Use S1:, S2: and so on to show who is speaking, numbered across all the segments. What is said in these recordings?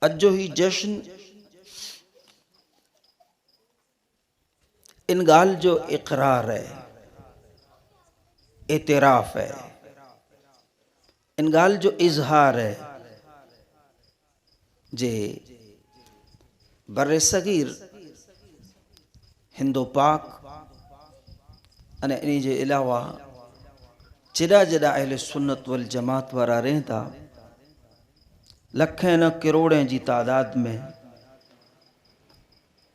S1: अज जो ही जश्न इन गाल जो इकरार है, एतराफ़ है, इन गाल जो इजहार है जे बर्रे सगीर हिंदो पाक अने इन जे अलावा जॾा जॾा अहले सुन्नत वल जमात वारा रहें था, लखें न करोड़ें जी तादाद में,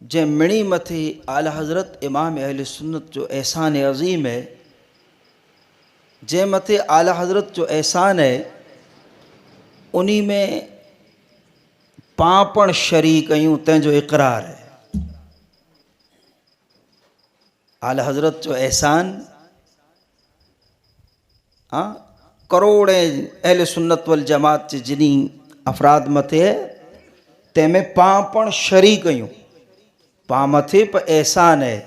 S1: जे मिणी मथे आला हज़रत इमाम अहले सुन्नत जो एहसान अज़ीम है, जे मथे आला हज़रत जो एहसान है, उन्हीं में पापण शरीक आहियूं, तंहिंजो इकरार है। आला हज़रत जो एहसान करोड़ें अहले सुन्नत वल जमात जे जिनी अफराद मथे है, तंहिंमें पापण शरीक आहियूं, पा मथे पर एहसान है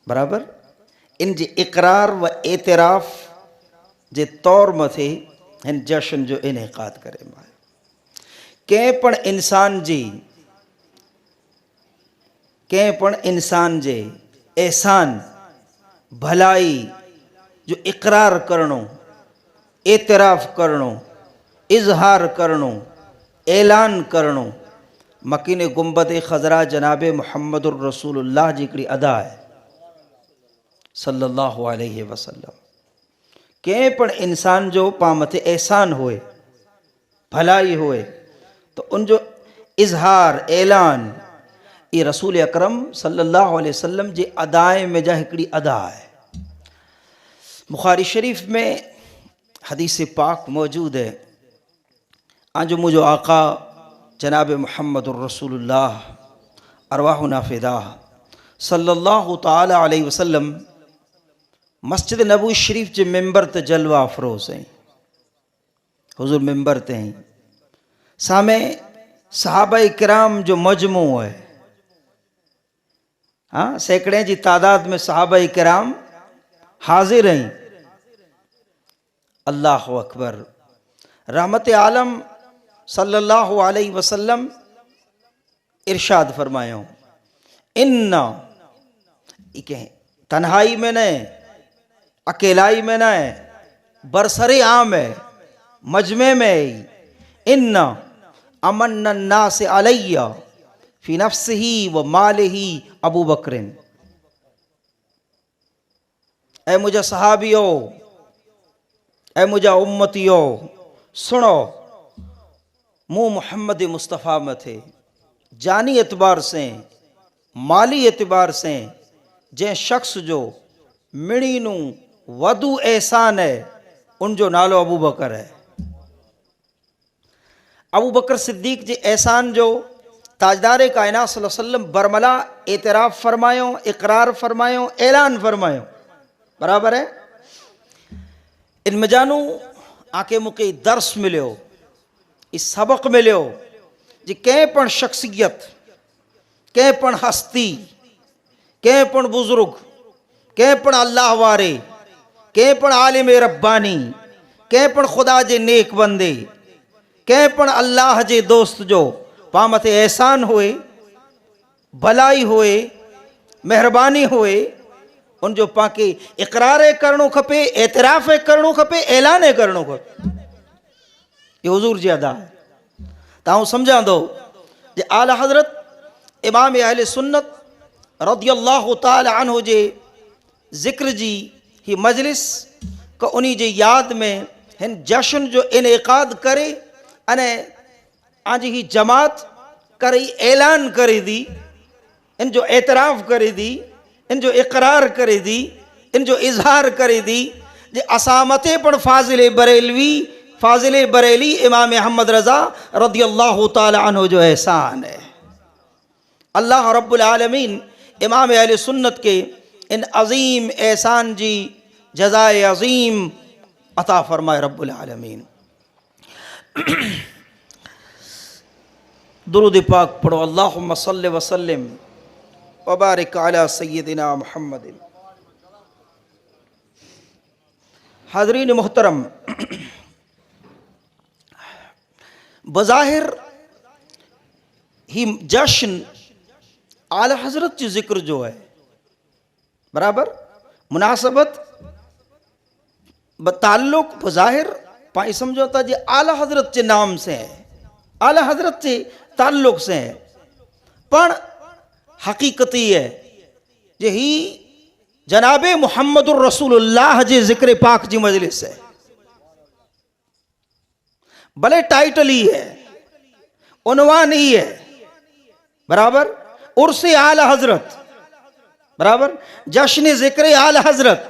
S1: बराबर। इन जे इकरार व एतराफ़ जे तौर मथे हिन जश्न जो इनेकाद करे मां कंहिं पण इंसान जे एहसान भलाई जो इकरार करणो, एतराफ़ करणो, इजहार करणो, ऐलान करणो, मकीन गुंबद खज़रा जनाब मुहम्मदुर रसूलुल्लाह जी हिकिड़ी अदा है सल्लल्लाहु अलैहि वसल्लम। कंहिं पण इंसान जो पां मथे एहसान होए, भलाई होए, तो उनजो इजहार ऐलान ये रसूल अकरम सल्लल्लाहु अलैहि वसल्लम जी अदाए में जा हिकिड़ी अदा है। बुखारी शरीफ में हदीस पाक मौजूद है, आज मुझो आका जनाब मुहम्मदुर रसूलुल्लाह अरवाहुना फिदा सल्लल्लाहु ताला अलैहि वसल्लम मस्जिद नबवी शरीफ जे मिंबर ते जलवा अफरोज़ हैं। हुजूर मिंबर ते हैं, सामे सहाबा किराम जो मजमू है, हाँ सैकड़े जी तादाद में सहाबा किराम हाजिर हैं। अल्लाह अकबर। रहमत आलम सल्लल्लाहु अलैहि वसल्लम इरशाद फरमायो, इन्ना तन्हाई में न, अकेलाई में न, बरसरे आम है, मजमे में, इन्ना अमन नास अलैया फी नफ्सिही व मालिही अबू बकरिन। ऐ मुझा सहाबियो, ऐ मुझा उम्मतियो, सुनो, मुँह मोहम्मद मुस्तफ़ा में थे जानी एतबार से, माली एतबार से जै शख्स जो मिणी नू वधु एहसान है, उनजो नालो अबू बकर है। अबू बकर सिद्दीक जे एहसान जो ताजदार कायनात सल्लल्लाहु अलैहि वसल्लम बरमला एतराफ़ फरमायो, इकरार फरमायो, ऐलान फरमायो बराबर है। इन मजानू आके मुके दर्स मिलियो, इस सबक मिलियो जी कंहिं पण शख्सियत, कंहिं पण हस्ती, कंहिं पण बुजुर्ग, कंहिं पण अल्लाह वारे, कंहिं पण आलिम रब्बानी, कंहिं पण खुदा जे नेक बंदे, कंहिं पण अल्लाह जे दोस्त जो पां मथे एहसान होए, भलाई होए, मेहरबानी होए, उनजो पाके इकरार करणो खपे, एतराफ़ करणो खपे, ऐलान करणो खपे। ये हुजूर जी अदा है। ताऊं समझा दो जे आला हज़रत इमाम अहले सुन्नत रज़ियल्लाहु ताला अन्हु जे ज़िक्र जी ही मजलिस का उन्हीं जे याद में हिन जश्न जो इनेकाद करे अने आज ही जमात करे ऐलान करे दी, इन जो एतराफ़ करे दी, इन जो इकरार करे दी, इन जो इजहार करे दी जे असां मथे पण फाजिल बरेली इमाम अहमद रज़ा रज़ियल्लाहु ताला अन्हु जो एहसान है। अल्लाह रब्बुल आलमीन इमाम अहले सुन्नत के इन अज़ीम एहसान जी जज़ाए अज़ीम अता फरमाए रब्बुल आलमीन। दुरूद पाक पढ़ो, अल्लाहुम्मा सल्लि व सल्लिम व बारिक अला सय्यदिना मुहम्मद। हाज़रीन मोहतरम, बज़ाहिर ही जश्न आला हजरत जो जिक्र जो है बराबर मुनासबत ताल्लुक बज़ाहिर पाई समझौता जी आला हजरत के नाम से है, आला हजरत के ताल्लुक से है, पण हकीकत ही है जे ही जनाबे मुहम्मदुर रसूलुल्लाह जे जिक्र पाक जी मजलिस है। भले टाइटल ही है, उन्वान ही है बराबर, उर्से आला हजरत बराबर, जश्न जिक्र आला हजरत,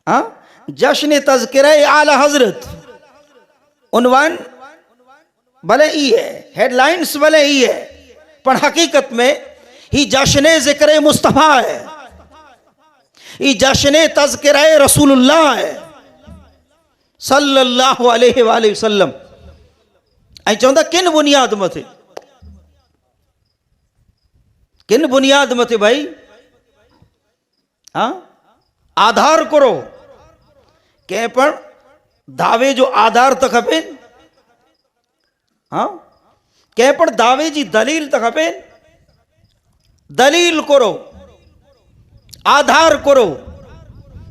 S1: हाँ जश्न तज़किरा आला हजरत, उन्वान भले ही है, हेडलाइंस भले ही है, पर हकीकत में ही जश्न जिक्र मुस्तफ़ा है, ही जश्न तज़किरा रसूलुल्लाह है सल्लल्लाहु अलैहि वसल्लम। ऐं चवंदा किन बुनियाद मथे, किन बुनियाद मथे भाई, हाँ आधार करो कंहिं पण दावे जो आधार त खपे, हाँ कंहिं पण दावे जी दलील त खपे, दलील करो आधार करो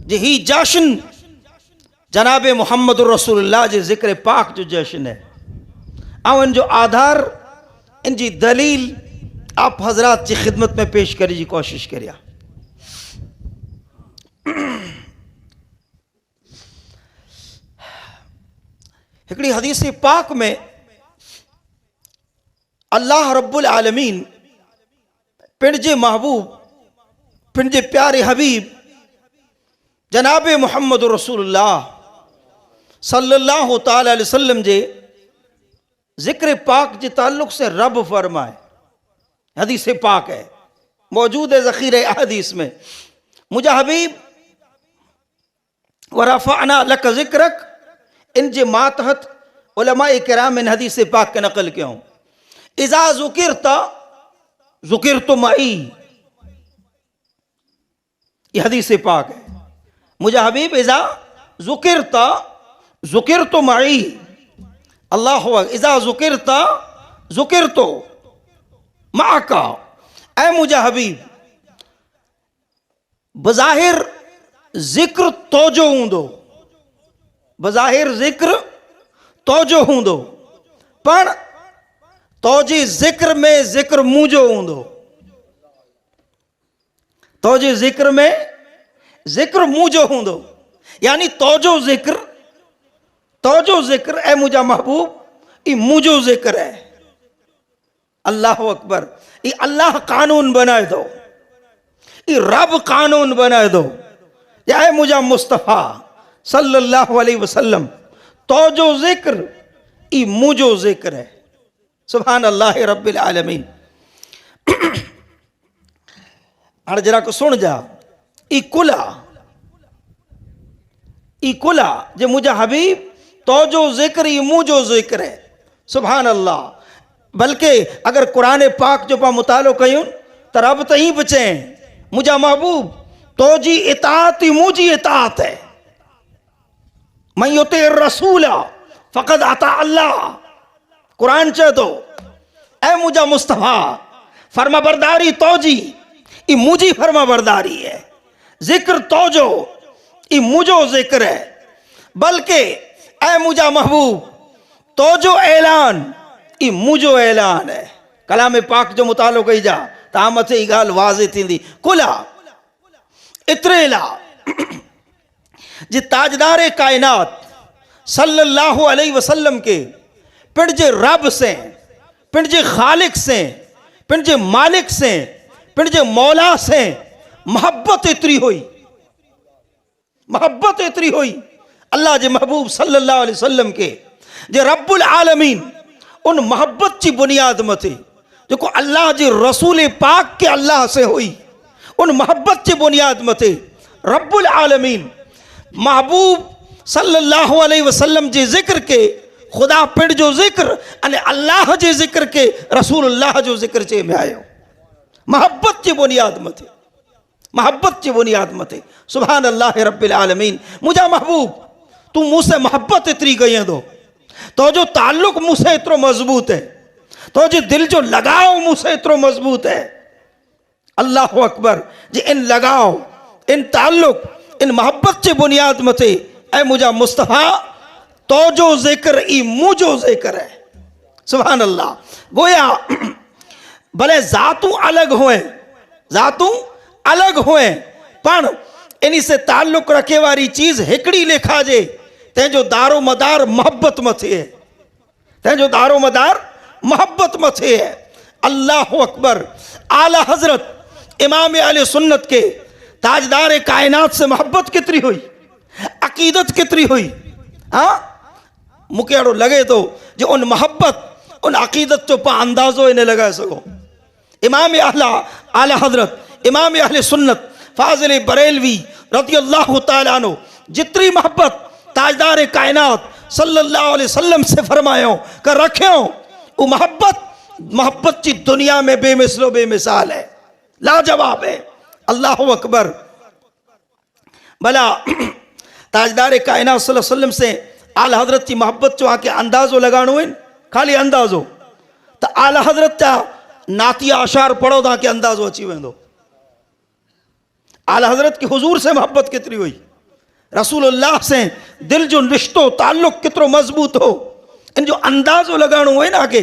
S1: जे ही जश्न जनाबे मुहम्मद रसूलुल्लाह जे जिक्र पाक जो जश्न है, और इन जो आधार इन जी दलील आप हजरात की खिदमत में पेश करी जी कोशिश करिया। हिकड़ी हदीस पाक में अल्लाह रब्बुल आलमीन पिंजे महबूब पिंजे प्यारे हबीब जनाबे मुहम्मद रसूलुल्लाह सल्लल्लाहु ताला अलैहि वसल्लम जे जिक्र पाक के ताल्लुक से रब फरमाए, हदीस पाक है मौजूद है ज़ख़ीरे हदीस में, मुझा हबीब व रफ़अना लक ज़िक्रक, इन जे मातहत उलमाए किराम इन हदीस पाक के नकल क्यों, इज़ा ज़ुकिरता ज़ुकिरतु मई, ये हदीस पाक है, मुझा हबीब इज़ा ज़ुकिरता ज़ुकिरतु मई, अल्लाह इज़ा ज़ुकिरता ज़ुकिरतु माका, ऐ मुझा हबीब बज़ाहिर जिक्र तोजो हूंदो, बज़ाहिर जिक्र तोजो हूंदो, पण तोजे जिक्र में जिक्र मुझो हूंदो, तोजे जिक्र में जिक्र मुझो हूंदो, यानी तोजो जिक्र ऐ मुझा महबूब ये मुझो जिक्र है। अल्लाह अकबर, ये अल्लाह कानून बनाए दो, ये रब कानून बनाए दो, या मुझा मुस्तफ़ा सल्लल्लाहु अलैहि वसल्लम तोजो जिक्र ये मुझो जिक्र है। सुभान अल्लाह रब्बिल आलमीन। हर जरा को सुन जा, ई कुला जे मुझा हबीब तोजो जिक्र ये मुझो जिक्र है। सुभान अल्लाह। बल्कि अगर कुरान पाक जो पा मुतालो कयूं तो रब तो ही बचे, मुझा महबूब तो जी इताअत ही मुझी इताअत है, मैं युते रसूला फ़क़द अता अल्लाह, कुरान चे तो ऐ मुझा मुस्तफ़ा फरमा बरदारी तो जी ये मुझी फरमा बरदारी है, जिक्र तोजो ये मुझो जिक्र है। बल्कि ऐ मुझा महबूब तोजो ऐलान ये मुझो ऐलान है। कलाम पाक जो मुतालो कही जा ता मथे ई गाल वाज़े थींदी। कुला इतरेला जे ताजदार कायनात सल्लल्लाहु अलैहि वसल्लम के पिंजे रब से, पिंजे खालिक से, पिंजे मालिक से, पिंजे मौला से मोहब्बत इतरी हुई, मोहब्बत इतरी हुई अल्लाह जे महबूब सल्लल्लाहु अलैहि वसल्लम के, जे रब्बुल आलमीन उन मोहब्बत की बुनियाद मथे जो अल्लाह जे रसूल पाक के अल्लाह से हुई, उन मोहब्बत की बुनियाद मथे रब्बुल आलमीन महबूब सल्लल्लाहु अलैहि वसल्लम जे जिक्र के खुदा पिंड जो जिक्र अने अल्लाह जे जिक्र के रसूलुल्लाह जो जिक्र चे में आयो, मोहब्बत की बुनियाद मथे, मोहब्बत की बुनियाद मथे। सुभान अल्लाह रब्बिल आलमीन। मुझा महबूब तू मुझसे मोहब्बत इतरी गई दो, तो जो ताल्लुक मुझसे इतरो मजबूत है, तो जे दिल जो लगाव मूंसे एतिरो मज़बूत है। अल्लाह अकबर। जे इन लगाव, इन ताल्लुक, इन मोहब्बत जे बुनियाद मथे ऐं मुंहिंजा मुस्तफ़ा तो जो ज़िक्र ई मुंहिंजो ज़िक्र है। सुभान अल्लाह। गोया भले ज़ातूं अलग हुए, ज़ातूं अलग हुए, पण इन से ताल्लुक रखे वारी चीज़ हिकड़ी लेखा जे, तंहिंजो दारो मदार मोहब्बत मथे है, तंहिंजो दारो मदार मोहब्बत मथे है। अल्लाह अकबर। आला हजरत इमाम अहले सुन्नत के ताजदार कायनात से मोहब्बत कितरी हुई, अकीदत कितरी हुई। हाँ, मूंखे अहिड़ो लगे तो जो उन मोहब्बत, उन अकीदत जो पा अंदाज़ो इन लगाए सघो। इमाम आला हजरत इमाम अहले सुन्नत फाजिल बरेलवी रज़ी अल्लाह तआला अन्हु जितनी मोहब्बत ताजदार कायनात सल्लल्लाहु अलैहि वसल्लम से फरमायो कर रखियो, वो मोहब्बत की दुनिया में बेमिसलो बेमिसाल है, लाजवाब है। अल्लाह अकबर। भला ताजदार कायनात सल्लल्लाहु अलैहि वसल्लम से आला हजरत की मोहब्बत जो आके अंदाज़ो लगाणो है, खाली अंदाज़ो तो आला हजरत जा नातिया अशार पढ़ो तव्हांखे अंदाज़ो अची वेंदो। आला हजरत की हुजूर से मोहब्बत कितनी हुई, रसूलुल्लाह से दिल जो रिश्तो ताल्लुक कितरो मजबूत हो, इन जो अंदाज़ो लगाणो है ना के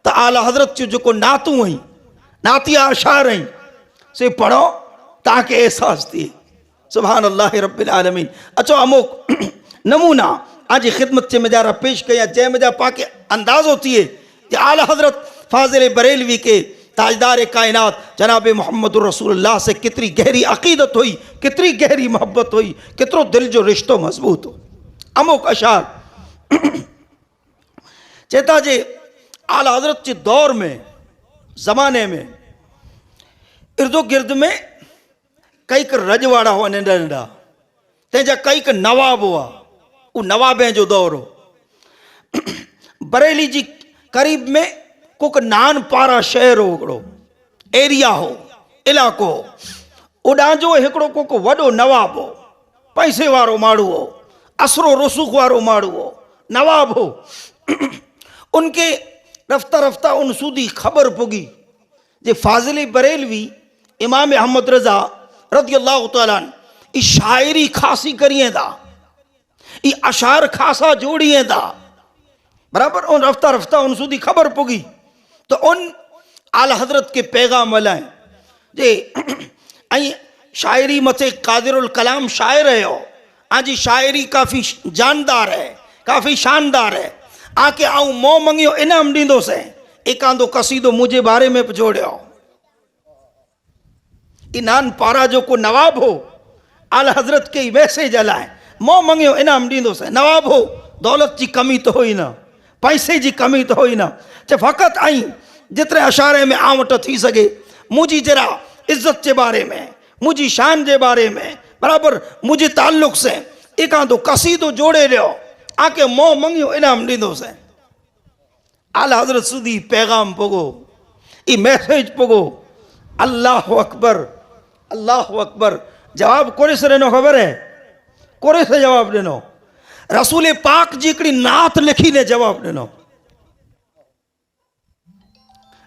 S1: तो आला हजरत जो जो नातू हुई, नातिया अशार आई से पढ़ो ताकि एहसास थिए। सुभान अल्लाह रब्बिल आलमीन। अचो अमुक नमूना आज खिदमत से मजारा पेश कया जै मजा पाके अंदाज़ो थिए कि आला हजरत फाजिल बरेलवी के ताजदार कायनात जनाब मोहम्मद रसूलुल्लाह से कितनी गहरी अकीदत हुई, कितनी गहरी मोहब्बत हुई, कितरो दिल जो रिश्तो मजबूत हो। अमुक अशार चेता जे आला हजरत के दौर में, ज़माने में इर्दो गिर्द में कई रजवाड़ा हुआ नंढा नंढा, तंहिंजा कई नवाब हुआ, वो नवाबे जो दौर हो। बरेली जी करीब में कोक नान पारा शहर हो, हिकिड़ो एरिया हो, इलाको हो, उॾां जो हिकिड़ो कोक वॾो नवाब हो, पैसे वारो माण्हू हो, असरो रसूख वारो माण्हू हो, नवाब हो। उनके रफ्ता रफ्ता उन सूदी खबर पुगी जे फाजिल बरेलवी इमाम अहमद रज़ा रज़ी अल्लाह तआला अन्हु शायरी खासी करिए था, ई अशार खासा जोड़िए था, बराबर। उन रफ्ता रफ्ता उन सूदी खबर पुगी तो उन आला हजरत के पैगाम मलाए जे आई शायरी मथे कादिरुल कलाम शायर है, आज शायरी काफ़ी जानदार है, काफ़ी शानदार है। आके आऊँ मोह मंगियो इनाम दींदो से एक आंदो कसीदो मुझे बारे में जोड़ियो। इनान पारा जो को नवाब हो, आला हजरत के मैसेज हलाए मोह मंगियो इनाम दींदो से। नवाब हो, दौलत की कमी तो हुई ना, पैसे की कमी तो हुई ना, चे फ़क़त आई जितने अशारे में आवट थी सके मुझी जरा इज्जत के बारे में, मुझी शान के बारे में, बराबर मुझे ताल्लुक से एक आंदो कसीदो जोड़े लियो, आके मोह मंगियो इनाम दींदो से। आला हजरत सुधी पैगाम पुगो, ई मैसेज पुगो। अल्लाह अकबर, अल्लाह अकबर। जवाब कोरे से ॾिनो ख़बर है, कोरे से जवाब ॾिनो, रसूल पाक जी हिकिड़ी नात लिखी ने जवाब ॾिनो।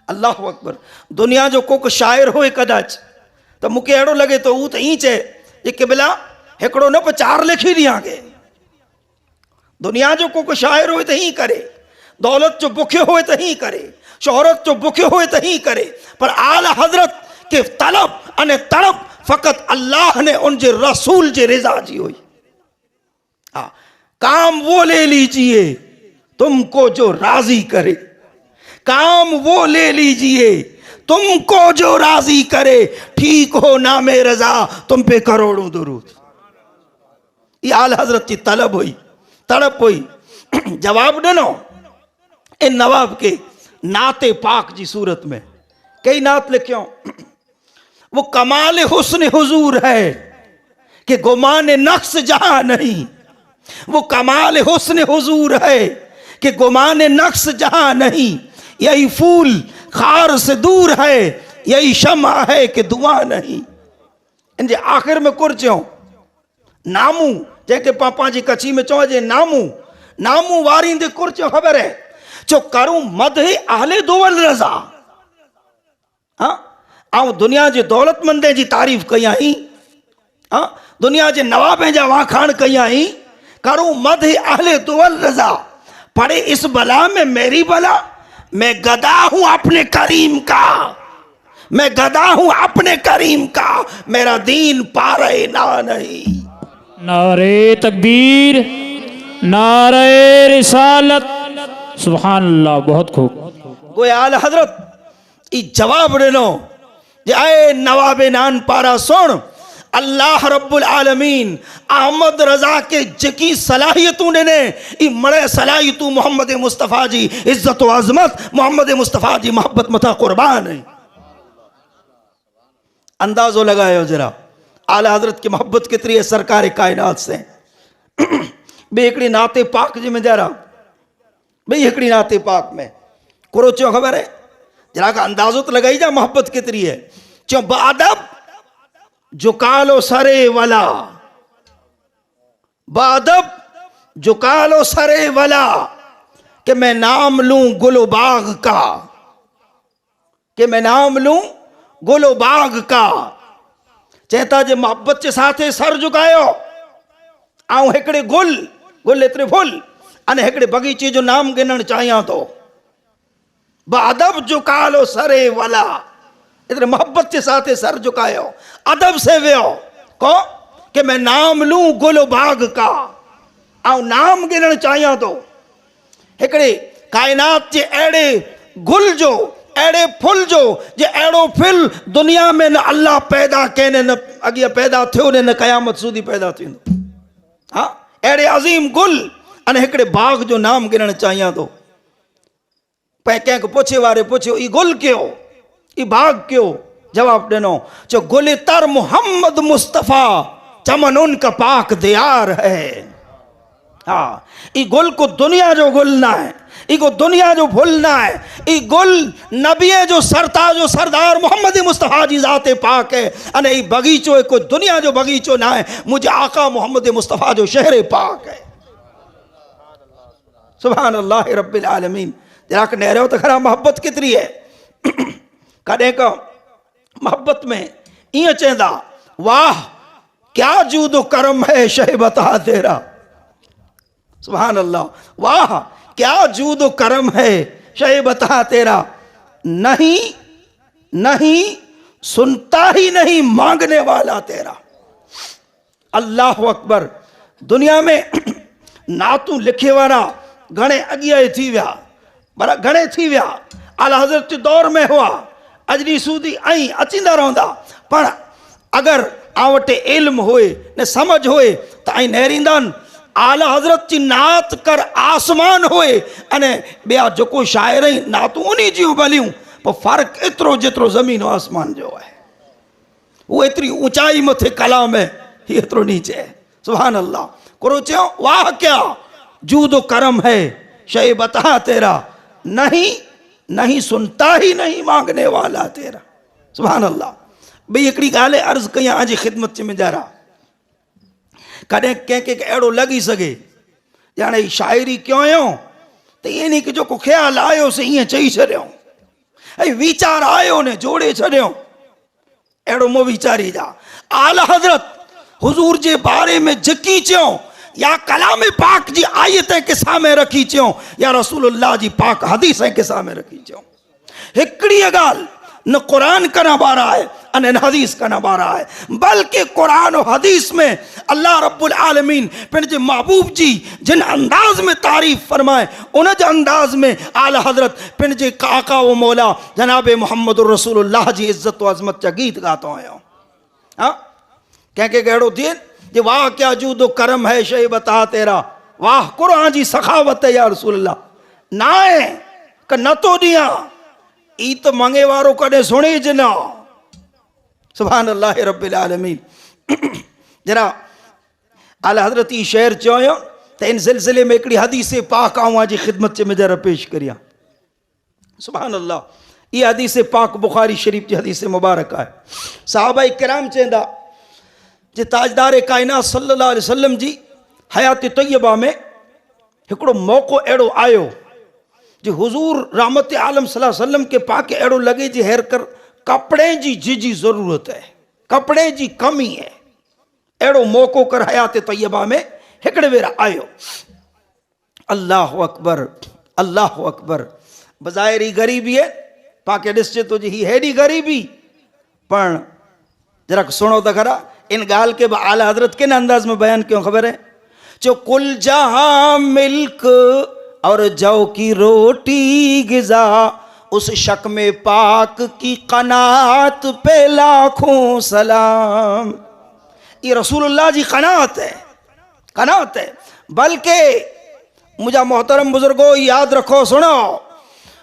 S1: अल्लाह अकबर। दुनिया जो कोक शायर हो कदाच तो मूंखे अहिड़ो लगे तो हू तो ई चए जे किबला हिकिड़ो न पर चार लिखी ॾियां के। दुनिया जो कोक शायर हो तो ही करे, दौलत जो बुख्यो हो तो ही करे, शोहरत जो बुख्यो हो तो ही करे, पर आला हजरत के तलब अने तड़प फ़कत अल्लाह ने उनके रसूल जे रिजा जी हुई। हाँ, काम वो ले लीजिए तुमको जो राजी करे, काम वो ले लीजिए तुमको जो राजी करे, ठीक हो नामे रजा तुम पे करोड़ों दुरूद। ये आला हजरत की तलब हुई, तड़प हुई। जवाब ॾिनो इन नवाब के नाते पाक जी सूरत में। कई नात लिखियो, वो कमाल हुस्न हुजूर है कि गुमान नक्स जहां नहीं, वो कमाल हुस्न हुजूर है कि गुमान नक्स जहां नहीं, यही फूल खार से दूर है, यही शमा है कि धुआं नहीं। इन आखिर में कुर्चो नामू जैके पापा जी कच्छी में चो जे नामू, नामू वारींदे कुर्चो ख़बर है जो करूं मदह अहले दुवल रज़ा। हाँ, आऊं दुनिया जे दौलतमंदे जी तारीफ़ कयाई, हाँ, दुनिया जे नवाबे जा वाखाण कयाई, करूं मदह अहले दुवल रज़ा। पड़े इस बला में मेरी बला, मैं गदा हूं अपने करीम का, मैं गदा हूं अपने करीम का, मेरा दीन पारे ना नहीं।
S2: नारे तकबीर, नारे रिसालत, सुभान अल्लाह। बहुत खूब।
S1: गोया आला हजरत ई जवाब ॾिनो जे आए नवाबे नान पारा सुन, अल्लाह रब्बुल आलमीन अहमद रज़ा के जेकी सलाहियतूं ॾिने, ई मड़े सलाहियतूं मोहम्मद मुस्तफ़ा जी इज़्ज़त व अज़मत, मोहम्मद मुस्तफ़ा जी मोहब्बत मथा कुर्बान है। अंदाज़ो लगायो जरा आला हजरत की मोहब्बत केतरी है सरकार कायनात से। बे हिकिड़ी नाते पाक जी में जरा, भाई हिकिड़ी नाते पाक में कुरो चो ख़बर है, जरा का अंदाज़ो तो लगाई जा मोहब्बत केतरी है। चो बादब झुकालो सरे वाला, बादब झुकालो सरे वाला, कि मैं नाम लूं गुलो बाग का, कि मैं नाम लूं गुलो बाग का। चेता जे मोहब्बत जे साथे सर झुकायो, आऊं हिकिड़े गुल, गुल एतिरे फुल अने हिकिड़े बगीचे जो नाम गिनण चाहियां तो। बादब झुकालो सरे वाला, इतने मोहब्बत के साथ सर झुकायो, अदब से वियो को कि मैं नाम लूं गुल बाग का, आऊं नाम गिनण चाहियां तो। हिकिड़े कायनात जे अहिड़े गुल जो, अहिड़े फुल जो, जे अहिड़ो फिल दुनिया में न अल्लाह पैदा कयनि, न अॻियां पैदा थियो न क़यामत सूदी पैदा थींदो। हाँ, अहिड़े अज़ीम गुल अने हिकिड़े बाग जो नाम गिनण चाहियां तो। पे कंहिंखे पुछे वारे पुछियो ई गुल कयो, ई बाग क्यों? जवाब देनो जो गुल तर मोहम्मद मुस्तफ़ा चमन उनका पाक दियार है। हाँ, ई गुल को दुनिया जो गुल ना है, ई को दुनिया जो फुल ना है, ई गुल नबी जो सरताज जो सरदार मोहम्मद मुस्तफ़ा जी ज़ाते पाक है। अने ई बगीचो को दुनिया जो बगीचो ना है, मुझे आका मोहम्मद मुस्तफ़ा जो शहर पाक है। सुभान अल्लाह रब्बिल आलमीन। जरा के नहरो तो खरा मोहब्बत कितनी है। कदें का मोहब्बत में इं चेंदा, वाह क्या जूदो करम है शह बता तेरा। सुभान अल्लाह, वाह क्या जूदो करम है शह बता तेरा। नहीं नहीं सुनता ही नहीं मांगने वाला तेरा। अल्लाह अकबर। दुनिया में नातू लिखे वारा घणे अॻियां थी विया, पर घणे थी विया, आला हज़रत जे दौर में हुआ, अजरी सूदी ऐं अचींदा रहंदा। पर अगर आं वटि इल्म होए न समझ होए त ऐं नहरींदान। आला हज़रत जी नात कर आसमान होए अने ॿिया जेको शाइर ई नातूं उन जूं भलियूं, पर फ़र्क़ु एतिरो जेतिरो ज़मीन आसमान जो आहे। वो एतिरी ऊंचाई मथे कलाम है, ये एतिरो नीचे है। सुभान अल्लाह। कुरो चयो, वाह क्या जूदो करम है शय बता तेरा। नहीं नहीं सुनता ही नहीं मांगने वाला तेरा। सुभान अल्लाह। भाई हिकिड़ी ॻाल्हि अर्ज़ कयां अॼु ख़िदमत में जरा, कॾहिं कंहिंखे अहिड़ो लॻी सघे ॼाणे ही शाइरी कयो हुयो त ईअं नी की जेको ख़्यालु आयोसीं ईअं चई छॾियो, ऐं वीचार आयो ने जोड़े छॾियो। अहिड़ो मो वीचारी जा आला हज़रत हुज़ूर जे बारे में झकी चयो, या कलाम पाक जी आयत के सामने रखी चयो, या रसूलुल्लाह जी पाक हदीस के सामने रखी चयो। हिकिड़ी ॻाल्हि न कुरान कना बारा है अने न हदीस कना बारा है, बल्कि कुरान और हदीस में अल्लाह रब्बुल आलमीन पंहिंजे महबूब जी जिन अंदाज में तारीफ़ फरमाए, उन जे अंदाज में आला हज़रत पंहिंजे काका व मौला जनाब मोहम्मद रसूलुल्लाह जी इज़्ज़त व अज़मत जा गीत गातो आयो। हाँ, कंहिंखे अहिड़ो थिए जे वाह क्या जूदो करम है शय बता तेरा, वाह कुरान जी सखावत है या रसूलुल्लाह। ना है क न तो दिया ई तो मंगे वारो कदे सुने ज ना। सुभान अल्लाह रब्बिल आलमीन। जरा आला हज़रत ई शेर चयो त इन सिलसिले में हिकिड़ी हदीस पाक आऊं जी ख़िदमत में जरा पेश करिया। सुभान अल्लाह। ये हदीस पाक बुखारी शरीफ की हदीस मुबारक है। सहाबा किराम चेंदा जे ताजदार कायनात सल्लल्लाहु अलैहि वसल्लम जी हयात तय्यबा में हिकिड़ो मौक़ो अहिड़ो आयो जी हुजूर रहमत आलम सल्लल्लाहु अलैहि वसल्लम के पाके अहिड़ो लॻे जी हेर कर कपिड़े जी जी ज़रूरत है, कपिड़े जी कमी है। अहिड़ो मौक़ो कर हयात तैयबा में हिकिड़े भेरा आयो। अल्लाह अकबर, अल्लाह अकबर। बज़ाहिरी ग़रीबी है, पाके ॾिसजे तो जी ही हेॾी ग़रीबी, पण जरा सुनो तो खरा इन गाल के आला हजरत किन अंदाज में बयान क्यों खबर है। जो कुल जहां मिल्क और जौ की रोटी गिजा, उस शक में पाक की कनात पे लाखों सलाम। ये रसूलुल्लाह जी कनात है, कनात है। बल्कि मुझा मोहतरम बुजुर्गो याद रखो, सुनो,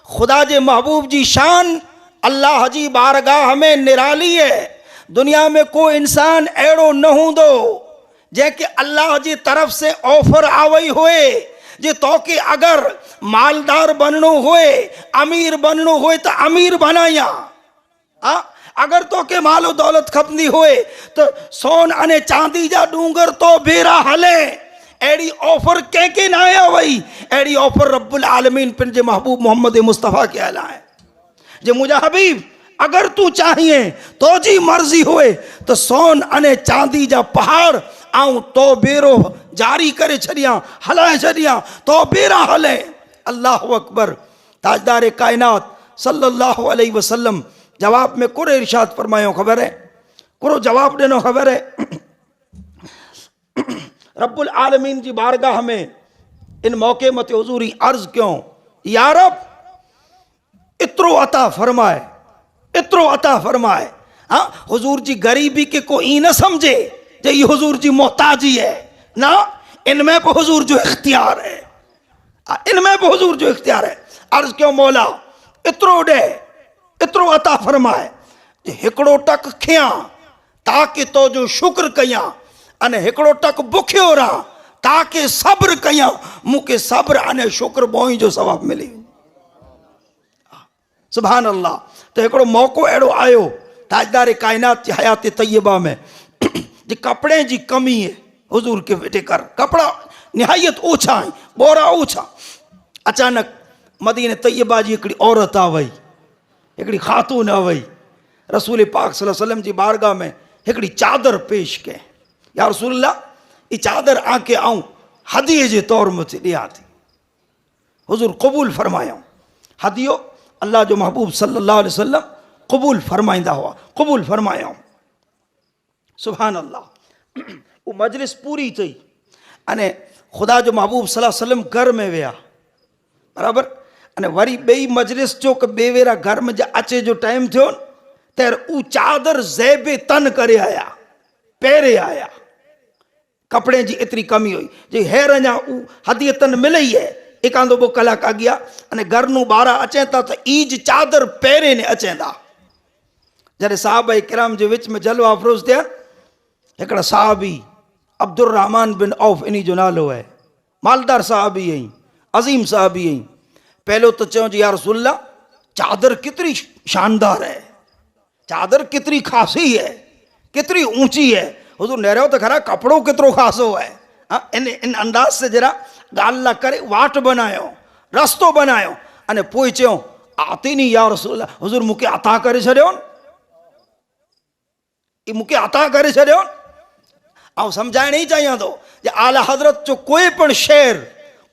S1: खुदा जे महबूब जी शान अल्लाह जी बारगाह में निराली है। दुनिया में कोई इंसान अहिड़ो न हूंदो जंहिंखे अल्लाह जी तरफ से ऑफर आवई हुए जे तोखे अगर मालदार बनणो हुए, अमीर बनणो हुए तो अमीर बनाया। अगर तोखे मालो दौलत खपंदी हुए तो सोन अने चांदी जा डूंगर तो बेरा हले। अहिड़ी ऑफर कंहिंखे न आया वई, अहिड़ी ऑफर रब्बुल आलमीन पंहिंजे महबूब मोहम्मद मुस्तफ़ा के हलाए। जे मुंहिंजा हबीब अगर तू चाहिए तो जी मर्जी हुए तो सोन अने चांदी जा पहाड़ आऊं तो बेरो जारी करे छड़िया, हलाए छड़िया तो बेरा हले। अल्लाह अकबर। ताजदार कायनात सल्लल्लाहु अलैहि वसल्लम जवाब में कुर इरशाद फरमायो खबर है, कुरो जवाब देनो खबर है। रब्बुल आलमीन जी बारगाह में इन मौके मत हुजूरी अर्ज क्यों, या रब इतरो अता फरमाए, इतरो अता फरमाए। हाँ, हुजूर जी गरीबी के को ई न समझे जे ये हुजूर जी मोहताजी है ना, इनमें भी हुजूर जो इख्तियार है, इनमें भी हुजूर जो इख्तियार है। अर्ज क्यों मौला इतरो दे, इतरो अता फरमाए जे हिकड़ो टक खिया ताकि तो जो शुक्र कया, अने हिकड़ो टक बुखियो रहा ताकि सब्र कया, मुके सब्र अने शुक्र बोई जो सवाब मिली। सुभान अल्लाह। तो हिकिड़ो मौक़ो अहिड़ो आयो ताजदार कायनात जी हयात तैयबा में जे कपिड़े जी कमी है। हुजूर के वेठे कर कपड़ा निहायत ओछा है, बोरा ओछा। अचानक मदीने तैयबा जी हिकिड़ी औरत आ वई, हिकिड़ी ख़ातून आ वई, रसूल पाक सल्लल्लाहु अलैहि वसल्लम जी बारगाह में हिकिड़ी चादर पेश कई। या रसूलल्लाह, ये चादर आके आऊं हदिये जे तौर में ॾियां थी। हुजूर क़बूल फरमायो। हदियो अल्लाह जो महबूब सल्लल्लाहु अलैहि वसल्लम क़बूल फरमाइंदा हुआ, क़बूल फरमाया। सुभान अल्लाह। वो मजलिस पूरी थी अने खुदा जो महबूब सल्लल्लाहु अलैहि वसल्लम घर में विया, बराबर। अने वरी बई मजलिस जो के बेवेरा घर में अचे जो टाइम थियो तर ऊ चादर ज़ैबे तन करे आया, पेरे आया। कपड़े जी इतनी कमी हुई जे हेर अञा ऊ हदियतन मिले ही है। एक आंदो बो कलाक आ गया अने घर नू बारा अचे था तो ईज चादर पेरे ने अचे था। जॾहिं साहब किराम जे विच में जलवा अफरोज़ थिया, हिकिड़ा साहबी अब्दुर रहमान बिन औफ इन्ही जो नालो है, मालदार साहबी आई, अज़ीम साहबी आई। पहलो तो चयो जी या रसूलल्लाह, चादर कितनी शानदार है, चादर कितनी खासी है, कितनी ऊंची है। हुजूर नहरो तो खरा कपड़ो कितरो खासो है। हाँ, इन अंदाज से जरा गाल करे वाट बनायो, रस्तो बनायो अने पोइ चयो आती नहीं या रसूलल्लाह, हुजूर मुके अता करे छड़ियो, ई मुके अता करे छड़ियो। आउं समझाइण ही चाहियां थो जे आला हज़रत जो कोई पण शेर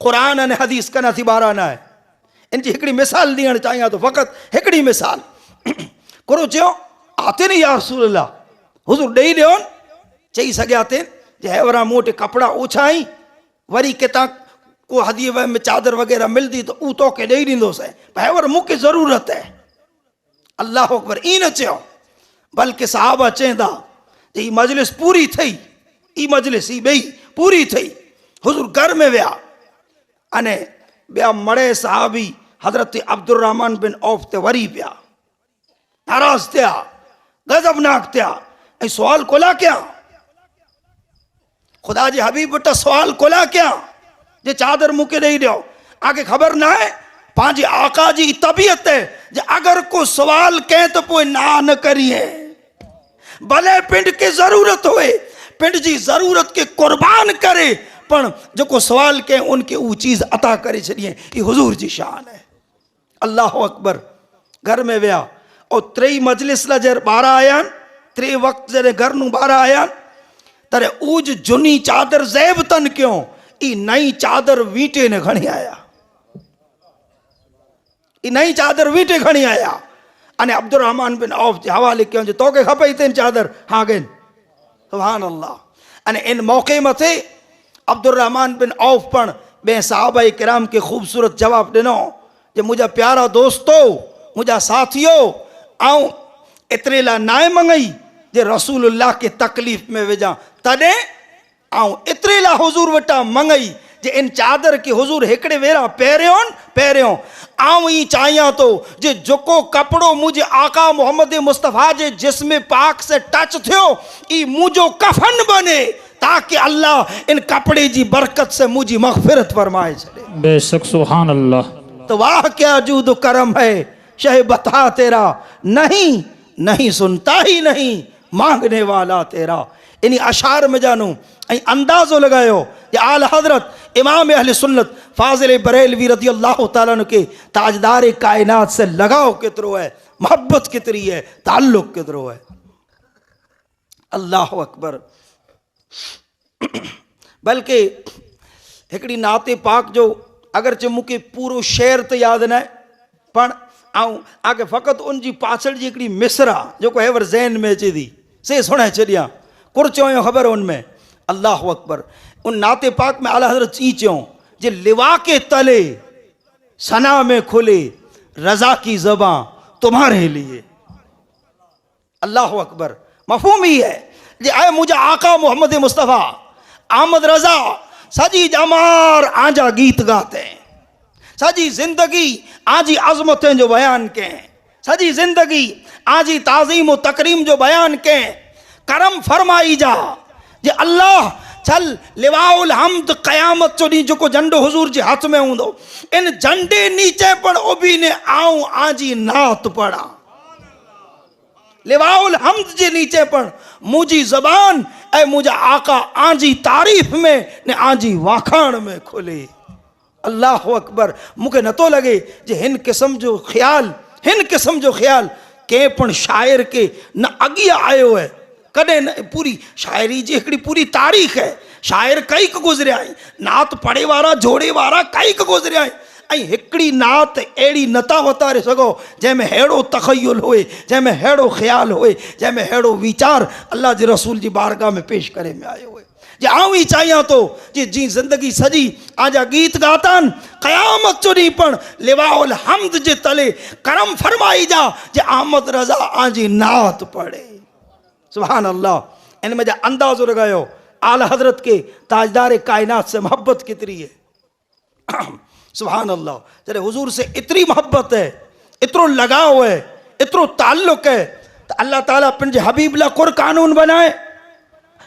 S1: कुरान अने हदीस कना थी ॿारहा न आहे। इन जी हिकिड़ी मिसाल ॾियणु चाहियां थो, फ़क़ति हिकिड़ी मिसाल। कुरो चयो आते नहीं या रसूलल्लाह, हुजूर ॾेई ॾियो। चई सघिया ते जे हेवरा मूं वटि कपिड़ा ओछा आई, वरी कितां को हदीअ में चादर वग़ैरह मिलंदी तो ऊ तोखे ॾेई ॾींदोसीं, पर मूंखे ज़रूरत है। अल्लाह अकबर। ई न चयो, बल्कि साहबा चवनि था जे ही मजलिस पूरी थी, ई मजलिस ही ॿई पूरी थी। हुजूर घर में विया अने ॿिया मड़े साहबी हज़रत अब्दुर रहमान बिन औफ ते वरी पिया नाराज़ थिया, गज़बनाक थिया ऐं सुवाल कोला कया। खुदा जे हबीब वटि सवाल कोला कया जे चादर मूंखे ॾेई ॾियो। आगे ख़बर ना है पंहिंजे आका जी तबीयत है जे अगर को सवाल कहें तो पोइ ना न करिए, भले पिंड के जरूरत हुए, पिंड जी जरूरत के कुर्बान करे, पर जो को सवाल कहें उनके वो चीज अता करे छड़िए। ये हुजूर जी शान है। अल्लाह अकबर घर में विया और त्री मजलिस ला जर ॿार आया त्री वक्त जरे घर नू ॿार आया तरे ऊज जुनी चादर ज़ैब तन क्यों ई नई चादर वीटे ने घणी आया ई नई चादर वीटे घणी आया अने अब्दुल रहमान बिन औफ जे हवाले क्यों जो तोके खपे तेन चादर हाँ गेन सुभान अल्लाह अने इन मौके मथे अब्दुल रहमान बिन औफ पण बे साहबा किराम के खूबसूरत जवाब दिनो जे मुझा प्यारा दोस्तों मुझा साथियों आऊं एतरे ला नाए मंगई जे रसूलुल्लाह के तकलीफ में विजा तदे आऊं एतरे ला हुजूर वटा मंगई जे इन चादर के हुजूर हिकड़े वेरा पहिरियों आऊं ई चाहियां तो जे जोको कपड़ो मुझे आका मोहम्मद मुस्तफ़ा जे जिस्म पाक से टच थियो ई मुझो कफन बने ताकि अल्लाह इन कपड़े जी बरकत से मुझी मगफिरत फरमाए छे
S2: बेशक सुभान अल्लाह।
S1: तो वाह क्या जूद करम है शह बता तेरा नहीं सुनता ही नहीं मांगने वाला तेरा। इन्हीं अशार में जानू अंदाजो लगायो ये आला हजरत इमाम अहले सुन्नत फाजिल बरेलवी रज़ी अल्लाह ताला अन्हु के ताजदार कायनात से लगाव कितरो है मोहब्बत कितरी है ताल्लुक कितरो है। अल्लाह अकबर बल्कि हिकड़ी नाते पाक जो अगरचे मूंखे पूरो शेर तो याद न पण आऊं आगे फ़क़त उनजी पाछड़ जी हिकड़ी मिसरा जो को हेवर ज़हन में अचे थी से सुणाए छॾियां कुर चयो ख़बर उनमें। अल्लाह अकबर उन नाते पाक में आला हज़रत ई चयो जे लिवा के तले सना में खुले रज़ा की ज़बां तुम्हारे लिए। अल्लाह अकबर मफ़हूम ही है जे आए मुझा आका मोहम्मद मुस्तफ़ा आमद रज़ा सजी जमार आजा गीत गाते सजी जिंदगी आजी अजमतें जो बयान के सजी जिंदगी आजी ताज़ीम व तकरीम जो बयान के करम फरमाई जा जे अल्लाह चल लिवाउल हम्द क़यामत जो डी जो को झंडो हुजूर जे हाथ में हूंदो इन झंडे नीचे पण उभी ने आऊं आजी नात पढ़ा लिवाउल हम्द जे नीचे पण मुझी ज़बान ऐ मुझा आका आजी तारीफ में ने आजी वाखाण में खुले। अल्लाह अकबर मूंखे नथो लगे जे हिन किस्म जो ख्याल के पण शायर के न अगिया आयो है कदे न। पूरी शायरी जी हिकड़ी पूरी तारीख़ है शायर कई गुज़रिया नात पढ़े वारा जोड़े वारा कई गुज़रिया हिकड़ी नात अड़ी नता वतारे सको जैमें हेड़ो तखय्युल होए जैमें हेड़ो ख्याल होए जैमें हेड़ो विचार अल्लाह जे रसूल जी बारगाह में पेश करे में आयो होए जे आऊं ही चाहियां तो जे जी जिंदगी सजी आजा गीत गातान क़यामत जो ॾींहुं पण लिवाउल हम्द जे तले करम फरमाई जा जे आमद रज़ा आजी नात पढ़े। सुभान अल्लाह इन में जा अंदाज़ो लगायो आला हजरत के ताजदार कायनात से मोहब्बत कितनी है। सुभान अल्लाह जरे हुजूर से इतनी मोहब्बत है इतरो लगाव है इतरो ताल्लुक है तो अल्लाह ताला पंहिंजे हबीब ला कुर कानून बनाए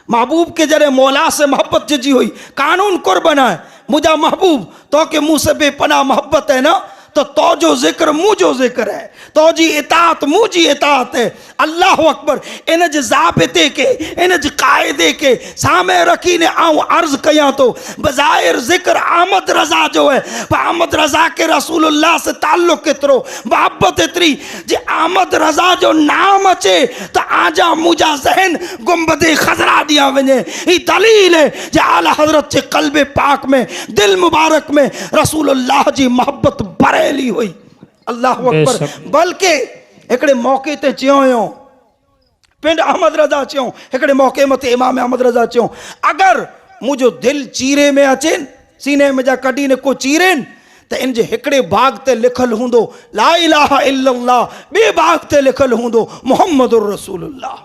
S1: महबूब के जरे मौला से मोहब्बत जी हुई कानून कुर बनाए मुझा महबूब तो के मुँह से बेपनाह मोहब्बत है ना तो जो जिक्र मुझो जिक्र है तो जी इताअत मुझी इताअत है। अल्लाह अकबर इन जे ज़ाबिते के इन जे कायदे के सामे रखी ने आऊं अर्ज कया तो बज़ाहिर जिक्र आमद रज़ा जो है पर आमद रज़ा के रसूलुल्लाह से ताल्लुक केतिरो मोहब्बत एतरी जे आमद रज़ा जो नाम अचे तो आजा मुझा ज़हन गुंबदे खजरा दिया वने। ई दलील है जे आला हजरत जे क़ल्बे पाक में दिल मुबारक में रसूलुल्लाह जी मोहब्बत बरेली हुई। अल्लाह अकबर बल्कि हिकड़े मौके ते चयो पिंड अहमद रज़ा चयो हिकड़े मौके मते इमाम अहमद रज़ा चयो अगर मुझो दिल चीरे में अचेन सीने में जा कढी ने को चीरेन तो इन जे हिकड़े बाग ते लिखल हूंदो ला इलाहा इल्लल्लाह बे बाग ते लिखल हूंदो मुहम्मदुर रसूलुल्लाह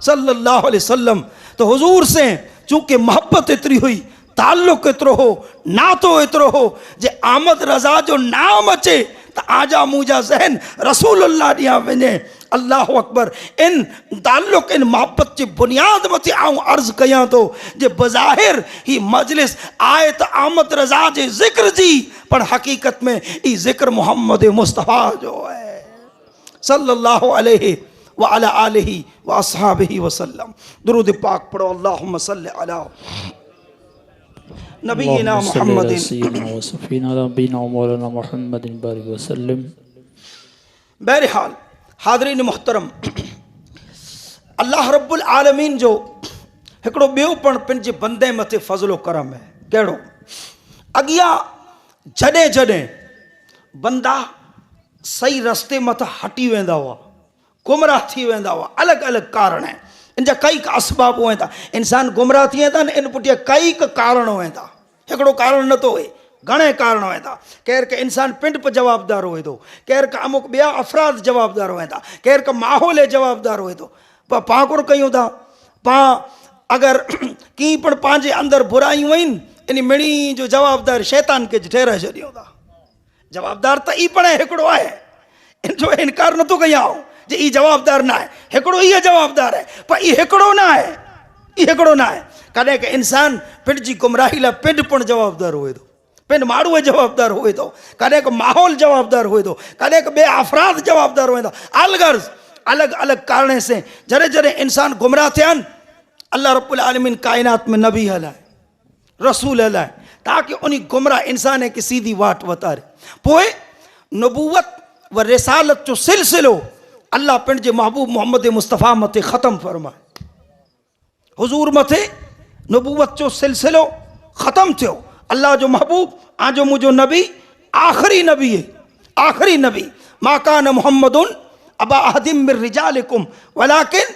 S1: सल्लल्लाहु अलैहि वसल्लम। तो हुजूर से चूंकि मोहब्बत इतरी हुई ताल्लुक इतरो हो नातो इतरो हो जे आमद रज़ा जो नाम अचे तो आजा मुझा ज़हन रसूलुल्लाह दिया वने। अल्लाह अकबर इन ताल्लुक इन मोहब्बत की बुनियाद मथे आऊं अर्ज कया तो जे बज़ाहिर ही मजलिस आए तो आमद रज़ा जे जिक्र जी पर हकीकत में ई जिक्र मोहम्मद मुस्तफ़ा जो है सल्लल्लाहु अलैहि व अला आलिहि व अस्हाबिहि वसल्लम। दुरूद पाक पढ़ो अल्लाहुम्मा सल्लि अला नबीना मुहम्मदिन। बहरहाल हाज़रीन मोहतरम, अल्लाह रब्बुल आलमीन जो हिकिड़ो ॿियो पण पंहिंजे बंदे मथे फज़लो करम है। कहिड़ो? अॻियां जॾहिं जॾहिं बंदा सही रस्ते मथां हटी वेंदा हुआ, गुमराह थी वेंदा हुआ, अलॻि अलॻि कारण आहिनि, इन जा कई असबाब हुअनि था। इंसान गुमराह थी वेंदा आहिनि, इन पुठियां कई कारण हुअनि था। हिकिड़ो कारण नथो हुए, घणे कारण हुअनि था। केर के इंसान पिंड पर जवाबदार हुए थो, केर का अमुक ॿिया अफ़राद जवाबदार हुअनि था, केर का माहौल जवाबदार हुए थो। पर पाण कुर कयूं था, पाण अगरि कीअं पण पंहिंजे अंदरि बुरायूं आहिनि, इन मिणी जो जवाबदार शैतान खे ठहिराए छॾियूं था। जवाबदार त ई पण हिकिड़ो आहे, इन जो इनकार नथो कयां जे ई जवाबदार न आहे, हिकिड़ो ई जवाबदार आहे, पर ई हिकिड़ो न आहे, ई हिकिड़ो न आहे। कॾहिं के इंसान पिंड जी गुमराही लाइ पिंड पण जवाबदार हुए थो, पिंड माण्हू जवाबदार हुए थो, कॾहिं को माहौल जवाबदार हुए थो, कॾहिं को ॿिया अफ़राद जवाबदार हुए था। अलगर्ज़ अलॻि अलॻि कारण से जॾहिं जॾहिं इंसान गुमराह थिया आहिनि, अल्लाह रब्बुल आलमीन कायनात में नबी हलाए, रसूल हलाए, ताकि उन गुमराह इंसान की सीधी वाट वतारे। पोइ नबूवत व रिसालत जो सिलसिलो अल्लाह पंहिंजे महबूब मोहम्मद मुस्तफ़ा मथे ख़त्म फरमाए। हुजूर मथे नबूवत जो सिलसिलो ख़त्म थियो। अल्लाह जो महबूब आजो मुझो नबी आखिरी नबी है, आखिरी नबी। मा कान मुहम्मदुन अबा अहदिम मिर रिजालिकुम वलाकिन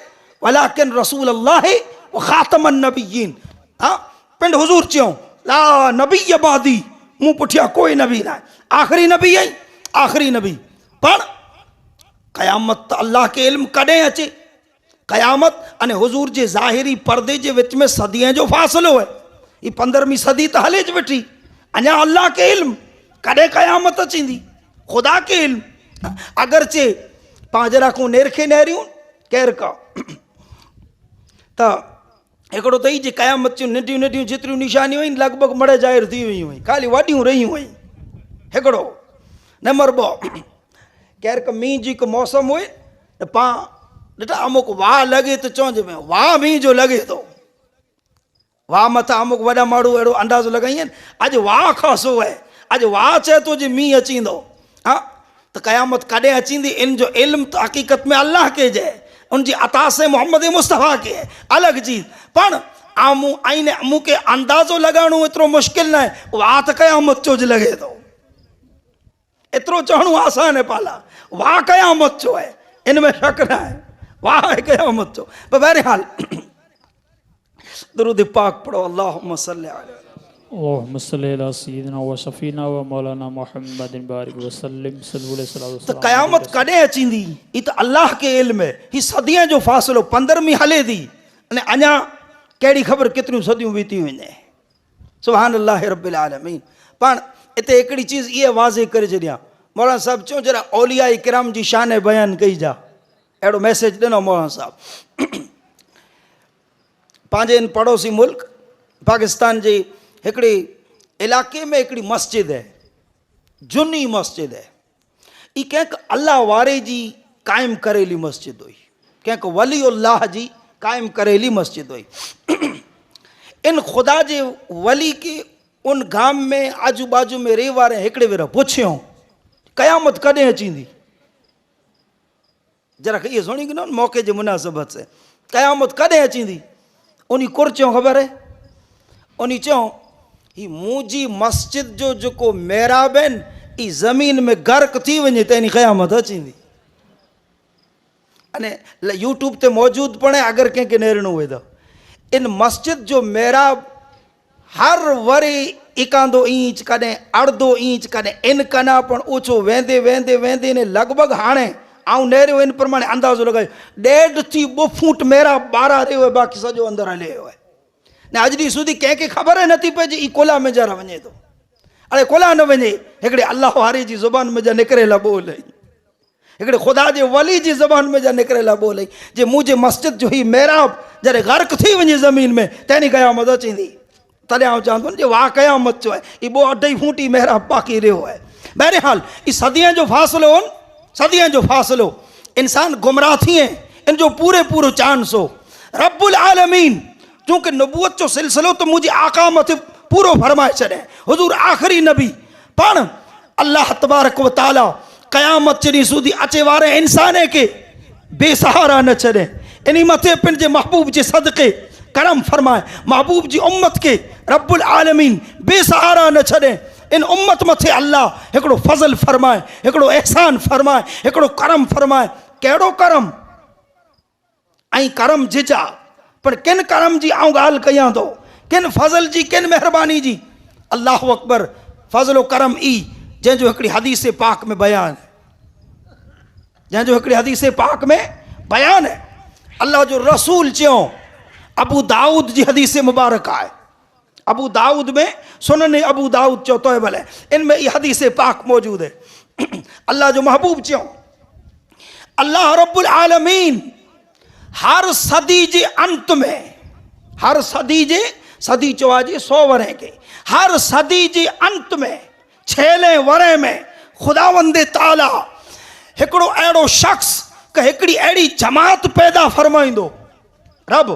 S1: वलाकिन रसूल अल्लाह व खातमन नबिय्यीन। हाँ, पिंड हुजूर चयो ला नबी अबादी, मूं पुठिया कोई नबी ना है, आखिरी नबी है, आखिरी नबी। पर क़यामत अल्लाह के इल्म कॾहिं अचे? क़यामत अने हुजूर जे ज़ाहिरी पर्दे जे विच में सदीअ जो फ़ासिलो है। ये 15वीं सदी त हले ज वेठी, अञा अल्लाह के इल्म, कॾहिं क़यामत अचींदी? ख़ुदा के इल्म। अगरचे पांजरा को नेरखे नेरियूं केर का त हिकिड़ो त ई जे क़यामत जूं नंढियूं नंढियूं जेतिरियूं निशानियूं आहिनि लॻभॻि मड़े ज़ाहिर थी वियूं आहिनि, ख़ाली वॾियूं रहियूं आहिनि। हिकिड़ो नंबर 2, केर का मींहं जी को मौसम हुए त पां ॾिठा अमुक वाह लॻे त चवंजे में वाह मींहं जो लॻे थो, वाह मथां अमुक वॾा माण्हू अहिड़ो अंदाज़ो लॻाईं आहिनि, अॼु वाह खासो आहे, अॼु वाह चए थो जे मींहुं अचींदो। हा, त क़यामत कॾहिं अचींदी? इन जो इल्म त हक़ीक़त में अल्लाह के जे, उनजी अता से मोहम्मद मुस्तफ़ा के है, अलॻि चीज़। पण आमू आईने मूंखे अंदाज़ो लॻाइणो एतिरो मुश्किल न आहे, वाह त क़यामत जो ज लॻे थो, एतिरो चवणो आसान है पाला, वाह क़यामत जो है, इनमें शक न आहे, वाह है क़यामत जो। पर बहरहाल दुरूद पाक पढ़ो, अल्लाहुम्मा सल्ली अलैहि
S2: सय्यिदना व शफीना व मौलाना मुहम्मदिन बारिक व सल्लिम सल्लल्लाहु
S1: त क़यामत कॾहिं अचींदी? ही त अल्लाह के इल्म है। ही सदियां जो फ़ासिलो 15वीं हले थी, अने अञा कहिड़ी ख़बर केतिरियूं सदियूं बीती वञे। सुभान अल्लाह रब्बिल आलमीन। पाण हिते हिकिड़ी चीज़ इहा वाज़े करे छॾियां, मौलाना साहब चयो जरा औलिया किराम जी शान बयान कई जा, अहिड़ो मैसेज ॾिनो मौलाना साहब। पंहिंजे इन पड़ोसी मुल्क पाकिस्तान जे हिकिड़े इलाइक़े में हिकिड़ी मस्जिद है, झूनी मस्जिद है। ई कंहिं अल्लाह वारे जी क़ाइमु करेली मस्जिद हुई, कंहिं वली अल्लाह जी क़ाइमु करेली मस्जिद हुई। इन ख़ुदा जे वली के उन गाम में आजू बाजू में रहे वारे हिकिड़े भेरा पुछियो क़यामत कॾहिं अचींदी? जरा इहे सुणी न मौक़े जे मुनासिबत से, क़यामत कॾहिं अचींदी? उन कुर चयो ख़बर है, उन चयो ही मुंहिंजी मस्जिद जो जेको मेहराब आहिनि ई ज़मीन में गर्क थी वञे त इन क़यामत अचींदी। अने यूट्यूब ते मौजूद पणे अगरि कंहिंखे नेरणो हुए त इन मस्जिद जो मेहराब हर वरी एकांदो इंच कॾहिं अर्धो इंच कॾहिं इन कना पण ऊंचो वेंदे वेंदे वेंदे ने लॻभॻि हाणे ऐं नेरियो इन प्रमाणे अंदाज़ो लॻायो 1.5 थी 2 फुट मेहराब ॿारहं रहियो आहे, बाक़ी सॼो अंदरि हले वियो आहे। ने अॼु ॾींहुं સુધી कंहिंखे ख़बर ई नथी पइजे ई कोला में जरा वञे थो। अड़े कोला न वञे, हिकिड़े अल्लाह वारे जी ज़ुबान में जा निकिरेला ॿोल आहिनि, हिकिड़े ख़ुदा जे वली जी ज़बान में जा निकिरेला ॿोल आहिनि जे मुंहिंजे मस्जिद जो ही मेहराब जॾहिं गर्क थी वञे ज़मीन में तॾहिं क़यामत अचींदी। तॾहिं आउं चवंदो जे वाह क़यामत जो आहे, ई 2-2.5 फुट ई मेहराब बाक़ी रहियो आहे। बहरहाल ई सदियं जो फ़ासिलो हो, सदियं जो फ़ासिलो, इंसान गुमराह थिए, इन जो पूरे चांस हो। रब्बुल आलमीन चूंकि नबूवत जो सिलसिलो तो मुझे आका मथे पूरो फरमाए छॾे। हुजूर आख़िरी नबी पाण अल्लाह तबारक व तआला क़यामत जॾहिं सूदी अचे वारे इंसान के बेसहारा न छॾे। इन मथे पंहिंजे महबूब जे सदक़े करम फरमाए, महबूब जी उम्मत के रब्बुल आलमीन बेसहारा न छॾे। इन उम्मत मथे अल्लाह हिकिड़ो फज़ल फरमाए, हिकिड़ो एहसान फरमाए, हिकिड़ो करम फरमाए। कहिड़ो करम ऐं करम जिजा, पर किन करम जी आऊं ॻाल्हि कयां थो, किन फज़ल जी, किन महिरबानी जी। अल्लाह अकबर। फज़लो करम ई जंहिंजो हिकिड़ी हदीस पाक में बयान है, जंहिंजो हिकिड़ी हदीस पाक में बयान है। अल्लाह जो रसूल चयो, अबू दाऊद जी हदीस मुबारक आहे, अबू दाऊद में सुनन अबू दाऊद चयो तो भले इनमें ये हदीस पाक मौजूद है। अल्लाह जो महबूब चयो, अल्लाह रब्बुल आलमीन हर सदी जे अंत में, हर सदी जे, सदी चवा जी 100 वरे के, हर सदी जे अंत में 6 वरे में खुदावंदे ताला हिकिड़ो अहिड़ो शख्स कि हिकिड़ी अहिड़ी जमात पैदा फरमाईंदो। रब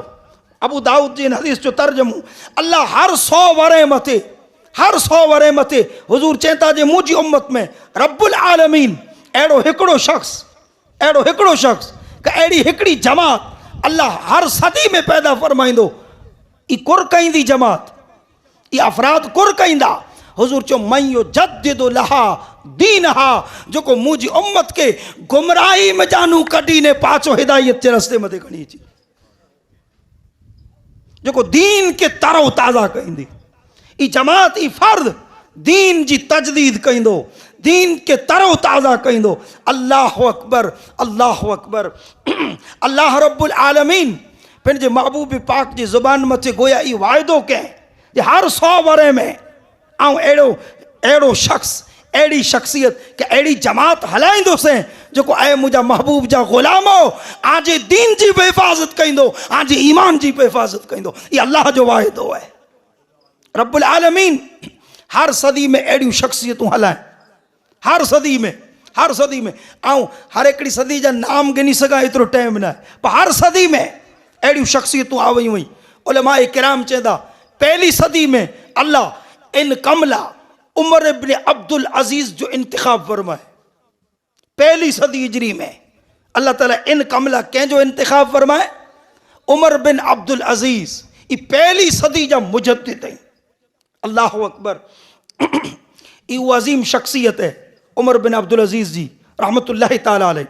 S1: अबू दाऊद जी हदीस जो तर्जुमो, अल्लाह हर 100 वरे मथे, हर 100 वरे मथे हुजूर चेता जे मुंहिंजी उम्मत में रब्बुल आलमीन अहिड़ो हिकिड़ो शख्स, अहिड़ो हिकिड़ो शख्स कि अहिड़ी हिकिड़ी जमात अल्लाह हर सदी में पैदा फरमाईंदो। ई कुर कईंदी जमात, ई अफराद कुर कईंदा। हुजूर चयो, मयो जद्दिदु लहा दीनहा, जेको मुंहिंजी उम्मत के गुमराही में जानू कढी ने पाचो हिदायत जे रस्ते मथे खणी अची, जेको दीन के तरो ताज़ा कईंदी। ई जमात, ई फर्द दीन जी तजदीद कईंदो, दीन के तरो ताज़ा कईंदो। अल्लाह अकबर, अल्लाह अकबर। अल्लाह रब्बुल आलमीन पंहिंजे महबूब पाक जी ज़ुबान मथे गोया ई वाइदो कयईं जे हर 100 वरे में आऊं अहिड़ो शख्स, अहिड़ी शख्सियत कि अहिड़ी जमात हलाईंदुसि जेको ऐं मुंहिंजा महबूब जा ग़ुलामो आजे दीन जी बि हिफ़ाज़त कईंदो, आजे ईमान जी बि हिफ़ाज़त कईंदो। इहा अल्लाह जो वाइदो आहे। रब्बुल आलमीन हर सदी में अहिड़ियूं शख्सियतूं हलाए, हर सदी में, हर सदी में। ऐं हर हिकिड़ी सदी जा नाम गिनी सघां एतिरो टाइम न आहे, पर हर सदी में अहिड़ियूं शख्सियतूं आ वयूं हुई। उलमाए किराम चवंदा, पहली सदी में अल्लाह इन कमला उमर इब्न अब्दुल अजीज जो इंतिखाब फरमाए। पहली सदी हिजरी में अल्लाह ताला इन कमला कंहिंजो इंतिखाब फरमाए? उमर बिन अब्दुल अजीज। ये पहली सदी जा मुजद्दिद आहिनि। अल्लाह अकबर। ये अजीम शख्सियत है उमर बिन अब्दुल अजीज जी रहमतुल्लाहि ताला अलैह।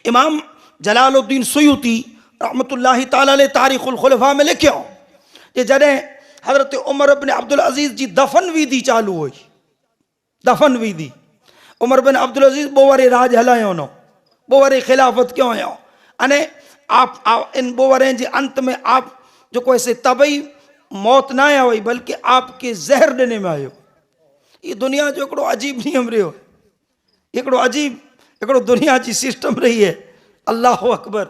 S1: इमाम जलालुद्दीन सुयूती रहमतुल्लाहि ताला अलैह तारीख़ुल खुलफा में लिखियो कि जॾहिं हज़रत उमर बिन अब्दुल अजीज जी दफ़न विधी चालू हुई, दफ़न विधी, उमर बिन अब्दुल अजीज बोवरे राज हलायो न, बोवरे खिलाफत क्यों हुयो। अने आप इन बोवरे जे अंत में आप जो कोई से तबई मौत ना आया हुई, बल्कि आपके ज़हर देने में आयो। ये दुनिया जो हिकिड़ो अजीब नियम रहियो, हिकिड़ो अजीब हिकिड़ो दुनिया जी सिस्टम रही है। अल्लाह अकबर।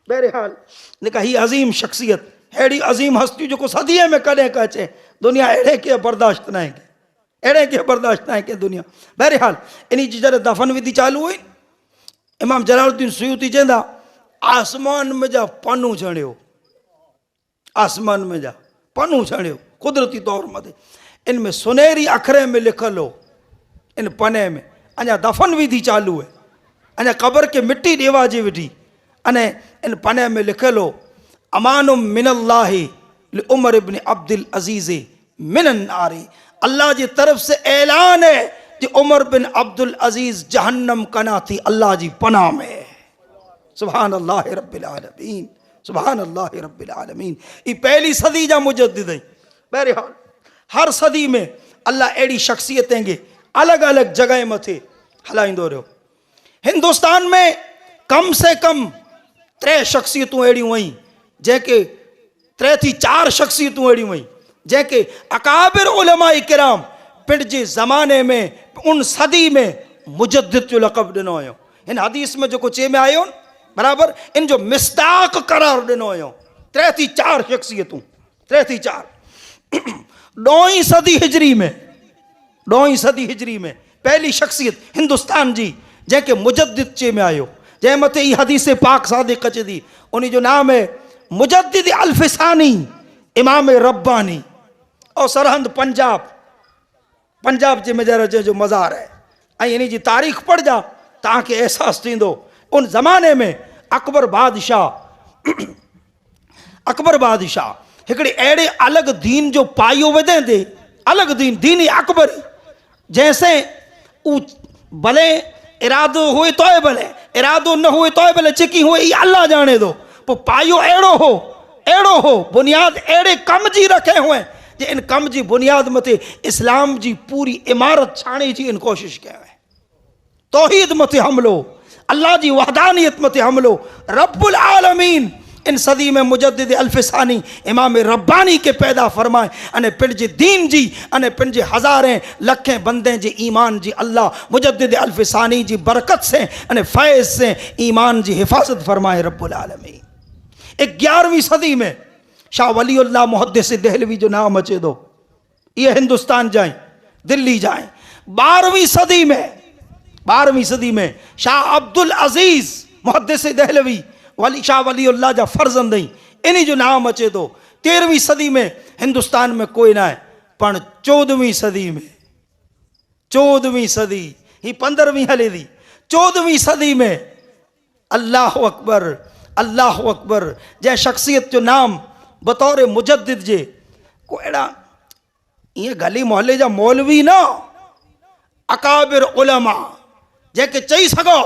S1: बहरहाल निका ही अजीम शख्सियत, अहिड़ी अजीम हस्ती जो सदीअ में कॾहिं का अचे, दुनिया अहिड़े खे बर्दाश्त न आहे, अहिड़े खे बर्दाश्त न आहे के दुनिया। बहरहाल इन जी जॾहिं दफ़न विधि चालू हुई, इमाम जलालुद्दीन सुयूती चवंदा, आसमान में जा पनू छणियो, आसमान में जा पनू छणियो कुदरती तौर मथे। इनमें सुनहरी अखरे में लिखल हो, इन पने में अञा दफ़न विधि चालू है, अञा कब्र के मिट्टी ॾेवाजे विधी, अने इन पने में लिखल हो, अमानुम मिनल्लाहि लि उमर इब्न अब्दुल अजीज मिनन नारी। अल्लाह की तरफ से ऐलान है कि उमर बिन अब्दुल अजीज जहन्नम कना थी अल्लाह जी पनाह में। सुभान अल्लाह रब्बिल आलमीन, सुभान अल्लाह रब्बिल आलमीन। ये पहली सदी जा मुजद्दिद है। बहरहाल हर सदी में अल्लाह अहिड़ी शख्सियतें खे अलग अलग जगह मथे हलाईंदो रहियो। हिंदुस्तान में कम से कम 3 शख्सियतूं अहिड़ियूं हुई जंहिंखे 3 थी 4 शख्सियतूं अहिड़ियूं हुई जंहिंखे अकाबिर उलमाए किराम पिंड जे ज़माने में उन सदी में मुजद्दिद जो लक़ब ॾिनो हुयो। हिन हदीस में जेको चए में आयो बराबर इन जो मिस्ताक करार ॾिनो हुयो। 3 थी 4 शख्सियतूं, 3 थी 4। 9वीं सदी हिजरी में, 9वीं सदी हिजरी में पहली शख्सियत हिंदुस्तान जी जंहिंखे मुजद्दिद चे में आयो, जंहिं मथे ई हदीस पाक सादिक़ अचे थी, उन जो नाम है मुजद्दिद अल्फसानी इमाम रब्बानी। और सरहंद पंजाब, पंजाब जे मेजर जो मज़ार है ऐं इन जी तारीख़ पढ़ जा तव्हांखे एहसासु थींदो। उन ज़माने में अकबर बादशाह हिकिड़े अहिड़े अलॻि दीन जो पायो वधे ते, अलॻि दीन, दीन अकबरी, जैसे उ भले इरादो हुए तो भले, इरादो न हुए तो भले, चिकी हुए ये अल्लाह जाने दो। पोइ पायो अहिड़ो हो, बुनियाद अहिड़े कम जी रखे हुए जे इन कम जी बुनियाद मथे इस्लाम जी पूरी इमारत छाणे जी इन कोशिश कयो है। तौहीद मथे हमलो, अल्लाह जी वहदानियत मथे हमलो। रब्बुल आलमीन इन सदी में मुजद्दिद अल्फसानी इमाम रब्बानी के पैदा फरमाए अने पंहिंजे दीन जी अने पंहिंजे हज़ारें लखें बंदे जे ईमान जी अल्लाह मुजद्दिद अल्फसानी जी बरकत से अने फैज़ से ईमान जी हिफाजत फरमाए रब्बुल आलमीन। 11वीं सदी में शाह वलीउल्लाह मुहद्दिस देहलवी जो नाम अचे थो, ये हिंदुस्तान जाए, दिल्ली जाए। 12वीं सदी में शाह अब्दुल अजीज मुहद्दिस देहलवी वली शाह वलीउल्लाह जा फर्जंद इन जो नाम अचे थो। 13वीं सदी में हिंदुस्तान में कोई ना है, पण 14वीं सदी ही 15वीं हले थी, 14वीं सदी में अल्लाह अकबर जै शख्सियत जो नाम बतौर मुजद्दिद जे को अहिड़ा ये गली मोहल्ले जा मौलवी न, अकाबिर उलमा जैके चई सको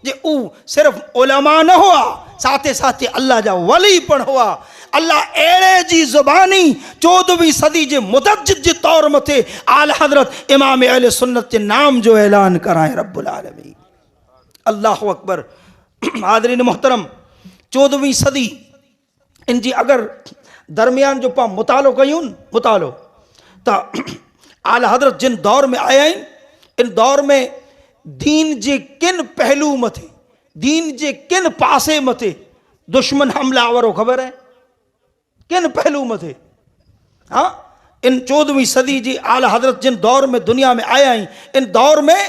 S1: जे उ सिर्फ उलमा न हुआ, साथे साथे अल्लाह जा वली पण हुआ। अल्लाह अहिड़े जी ज़ुबानी 14वीं सदी जे मुदज्जिद जे तौर मथे आला हज़रत इमाम अहले सुन्नत जे नाम जो ऐलान कराए रब्बुल आलमीन। अल्लाह अकबर। हाज़रीन मोहतरम, 14वीं सदी इन जी अगर दरमियान जो पा मुतालो कयूं मुतालो त आला हज़रत जिन दौर में आया आहिनि, इन दौर में दीन जे किन पहलू मथे, दीन जे किन पासे मथे दुश्मन हमलावरो ख़बर है, किन पहलू मथे। हाँ, इन 14वीं सदी जी आला हज़रत जिन दौर में दुनिया में आया आहिनि, इन दौर में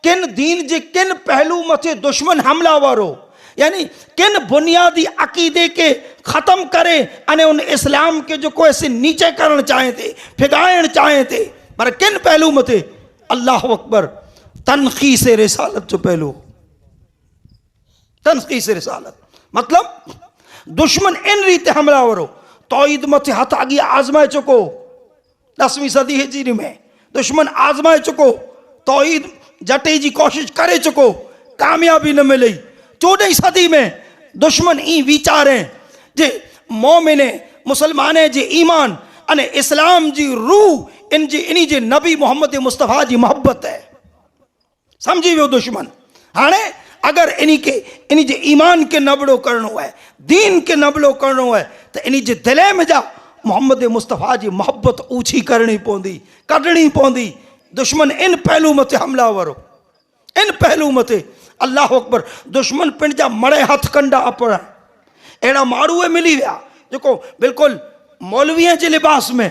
S1: किन दीन जे किन पहलू मथे दुश्मन हमलावरो, यानी किन बुनियादी अकीदे के ख़त्म करे अने उन इस्लाम के जो कोई ऐसे नीचे करण चाहे थे, फिगाइण चाहे थे, पर किन पहलू मथे। अल्लाह अकबर। तनक़ीस रिसालत जो पहलू, तनक़ीस रिसालत मतलब दुश्मन इन रीते हमलावरो तौहीद मथे हथ अॻियां आज़माए चुको। 10वीं सदी हिजरी में दुश्मन आज़माए चुको, तौहीद जटे जी कोशिश करे चुको, कामयाबी न मिली। 14वीं सदी में दुश्मन ई वीचारे जे मोमिने मुसलमाने जे ईमान अने इस्लाम जी रूह इन्ही जे नबी मोहम्मद मुस्तफ़ा जी मोहब्बत है, समझी वियो दुश्मन। हाणे अगर इन्ही जे ईमान के नबड़ो करणो है, दीन के नबड़ो करणो है, तो इन्ही जे दिले में जा मोहम्मद मुस्तफ़ा जी मोहब्बत ऊँची करनी पवंदी, कढणी पवंदी। दुश्मन इन पहलू मथे हमलावरो, इन पहलू मथे। अल्लाह अकबर। दुश्मन पंहिंजा मड़े हथ कंडा अपड़ अहिड़ा माण्हू मिली विया जेको बिल्कुलु मौलवीअ जे लिबास में,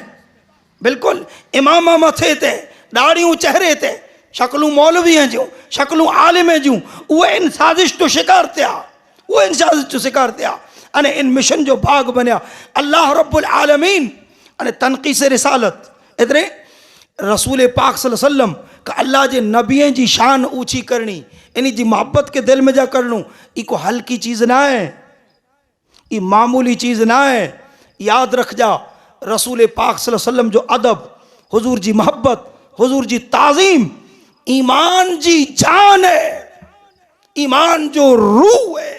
S1: बिल्कुलु इमाम मथे ते, ॾाढ़ियूं चेहरे ते, शक्लूं मौलवीअ जूं, शक्लूं आलिम जूं, उहे इन साज़िश जो शिकार थिया, उहे इन साज़िश जो शिकार थिया अने इन मिशन जो भाग बनिया। अल्लाह रब्बुल आलमीन अने तनक़ीस रिसालत एतिरे रसूल पाक सल्लल्लाहु अलैहि वसल्लम का अल्लाह जे नबीअ जी शान ऊँची करनी, इन जी मोहब्बत के दिल में जा करणो, ई को हल्की चीज़ ना है, ई मामूली चीज़ ना है। याद रख जा, रसूल पाक सल्लल्लाहु अलैहि वसल्लम जो अदब, हुजूर जी मोहब्बत, हुजूर जी ताज़ीम ईमान जी जान है, ईमान जो रूह है।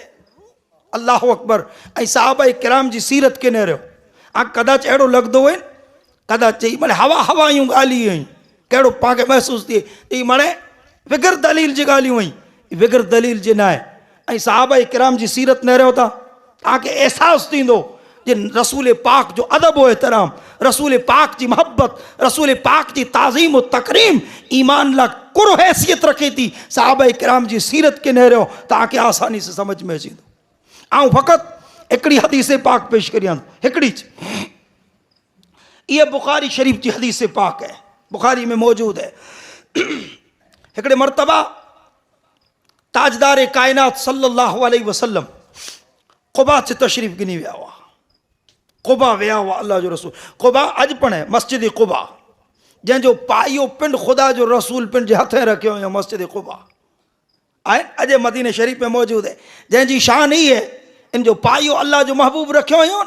S1: अल्लाह अकबर। ऐं सहाबा किराम जी सीरत के न रहियो। कदाच अहिड़ो लॻंदो हुए, कदाच चई माने हवायूं ॻाल्हियूं आहिनि, कहिड़ो पाण महसूस थिए ई माने बिगर दलील जी ॻाल्हियूं आहिनि, बिगर दलील जे न आहे। ऐं सहाबा किराम जी सीरत न रहियो था, तव्हांखे अहसासु थींदो जे रसूल पाक जो अदब व एहतराम, रसूल पाक जी मोहब्बत, रसूल पाक जी ताज़ीम व तकरीम ईमान ला कुर हैसियत रखे थी। सहाबा किराम जी सीरत के न रहियो, तव्हांखे आसानी से समझ में अची वेंदो। ऐं फ़क़ति हिकिड़ी हदीस पाक पेश करियां, हिकिड़ी ये बुखारी शरीफ की हदीस पाक है, बुखारी में मौजूद है। हिकिड़े मरतबा ताजदार कायनात सल्लल्लाहु अलैहि वसल्लम क़ुबा से तशरीफ़ गिनी विया हुआ। कुबा विया हुआ अल्लाह जो रसूल। कुबा अॼु पण है मस्जिद कुबा, जंहिंजो पाइयो पिंड ख़ुदा जो रसूल पिंड जे हथे रखियो हुयो मस्जिद कुबा आहे, अॼु मदीने शरीफ में मौजूद है, जंहिंजी शान ही है इन जो पाइयो अल्लाह जो महबूब रखियो हुयो।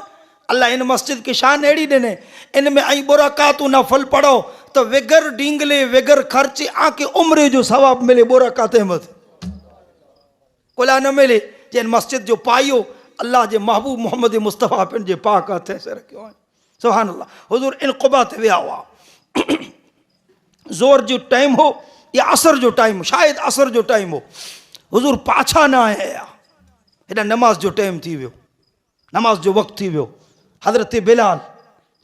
S1: अल्लाह इन मस्जिद की शान अहिड़ी ॾिने, इन में आई बुराकातू नफल पढ़ो तो वेगर डींगले वेगर खर्चे आके उम्र जो सवाब मिले, बुराकाते मत कुला न मिले। जिन मस्जिद जो पाइयो अल्लाह जे महबूब मोहम्मद मुस्तफ़ा पिन जे पाक हथे से रखियो है। सुभान अल्लाह। हुजूर इन कुबा ते विया हुआ। ज़ोर जो टाइम हो या असर जो टाइम, शायद असर जो टाइम हो। हुजूर पाछा न आया, हेॾा नमाज जो टाइम थी वियो, नमाज जो वक़्तु थी वियो। हज़रत बिलाल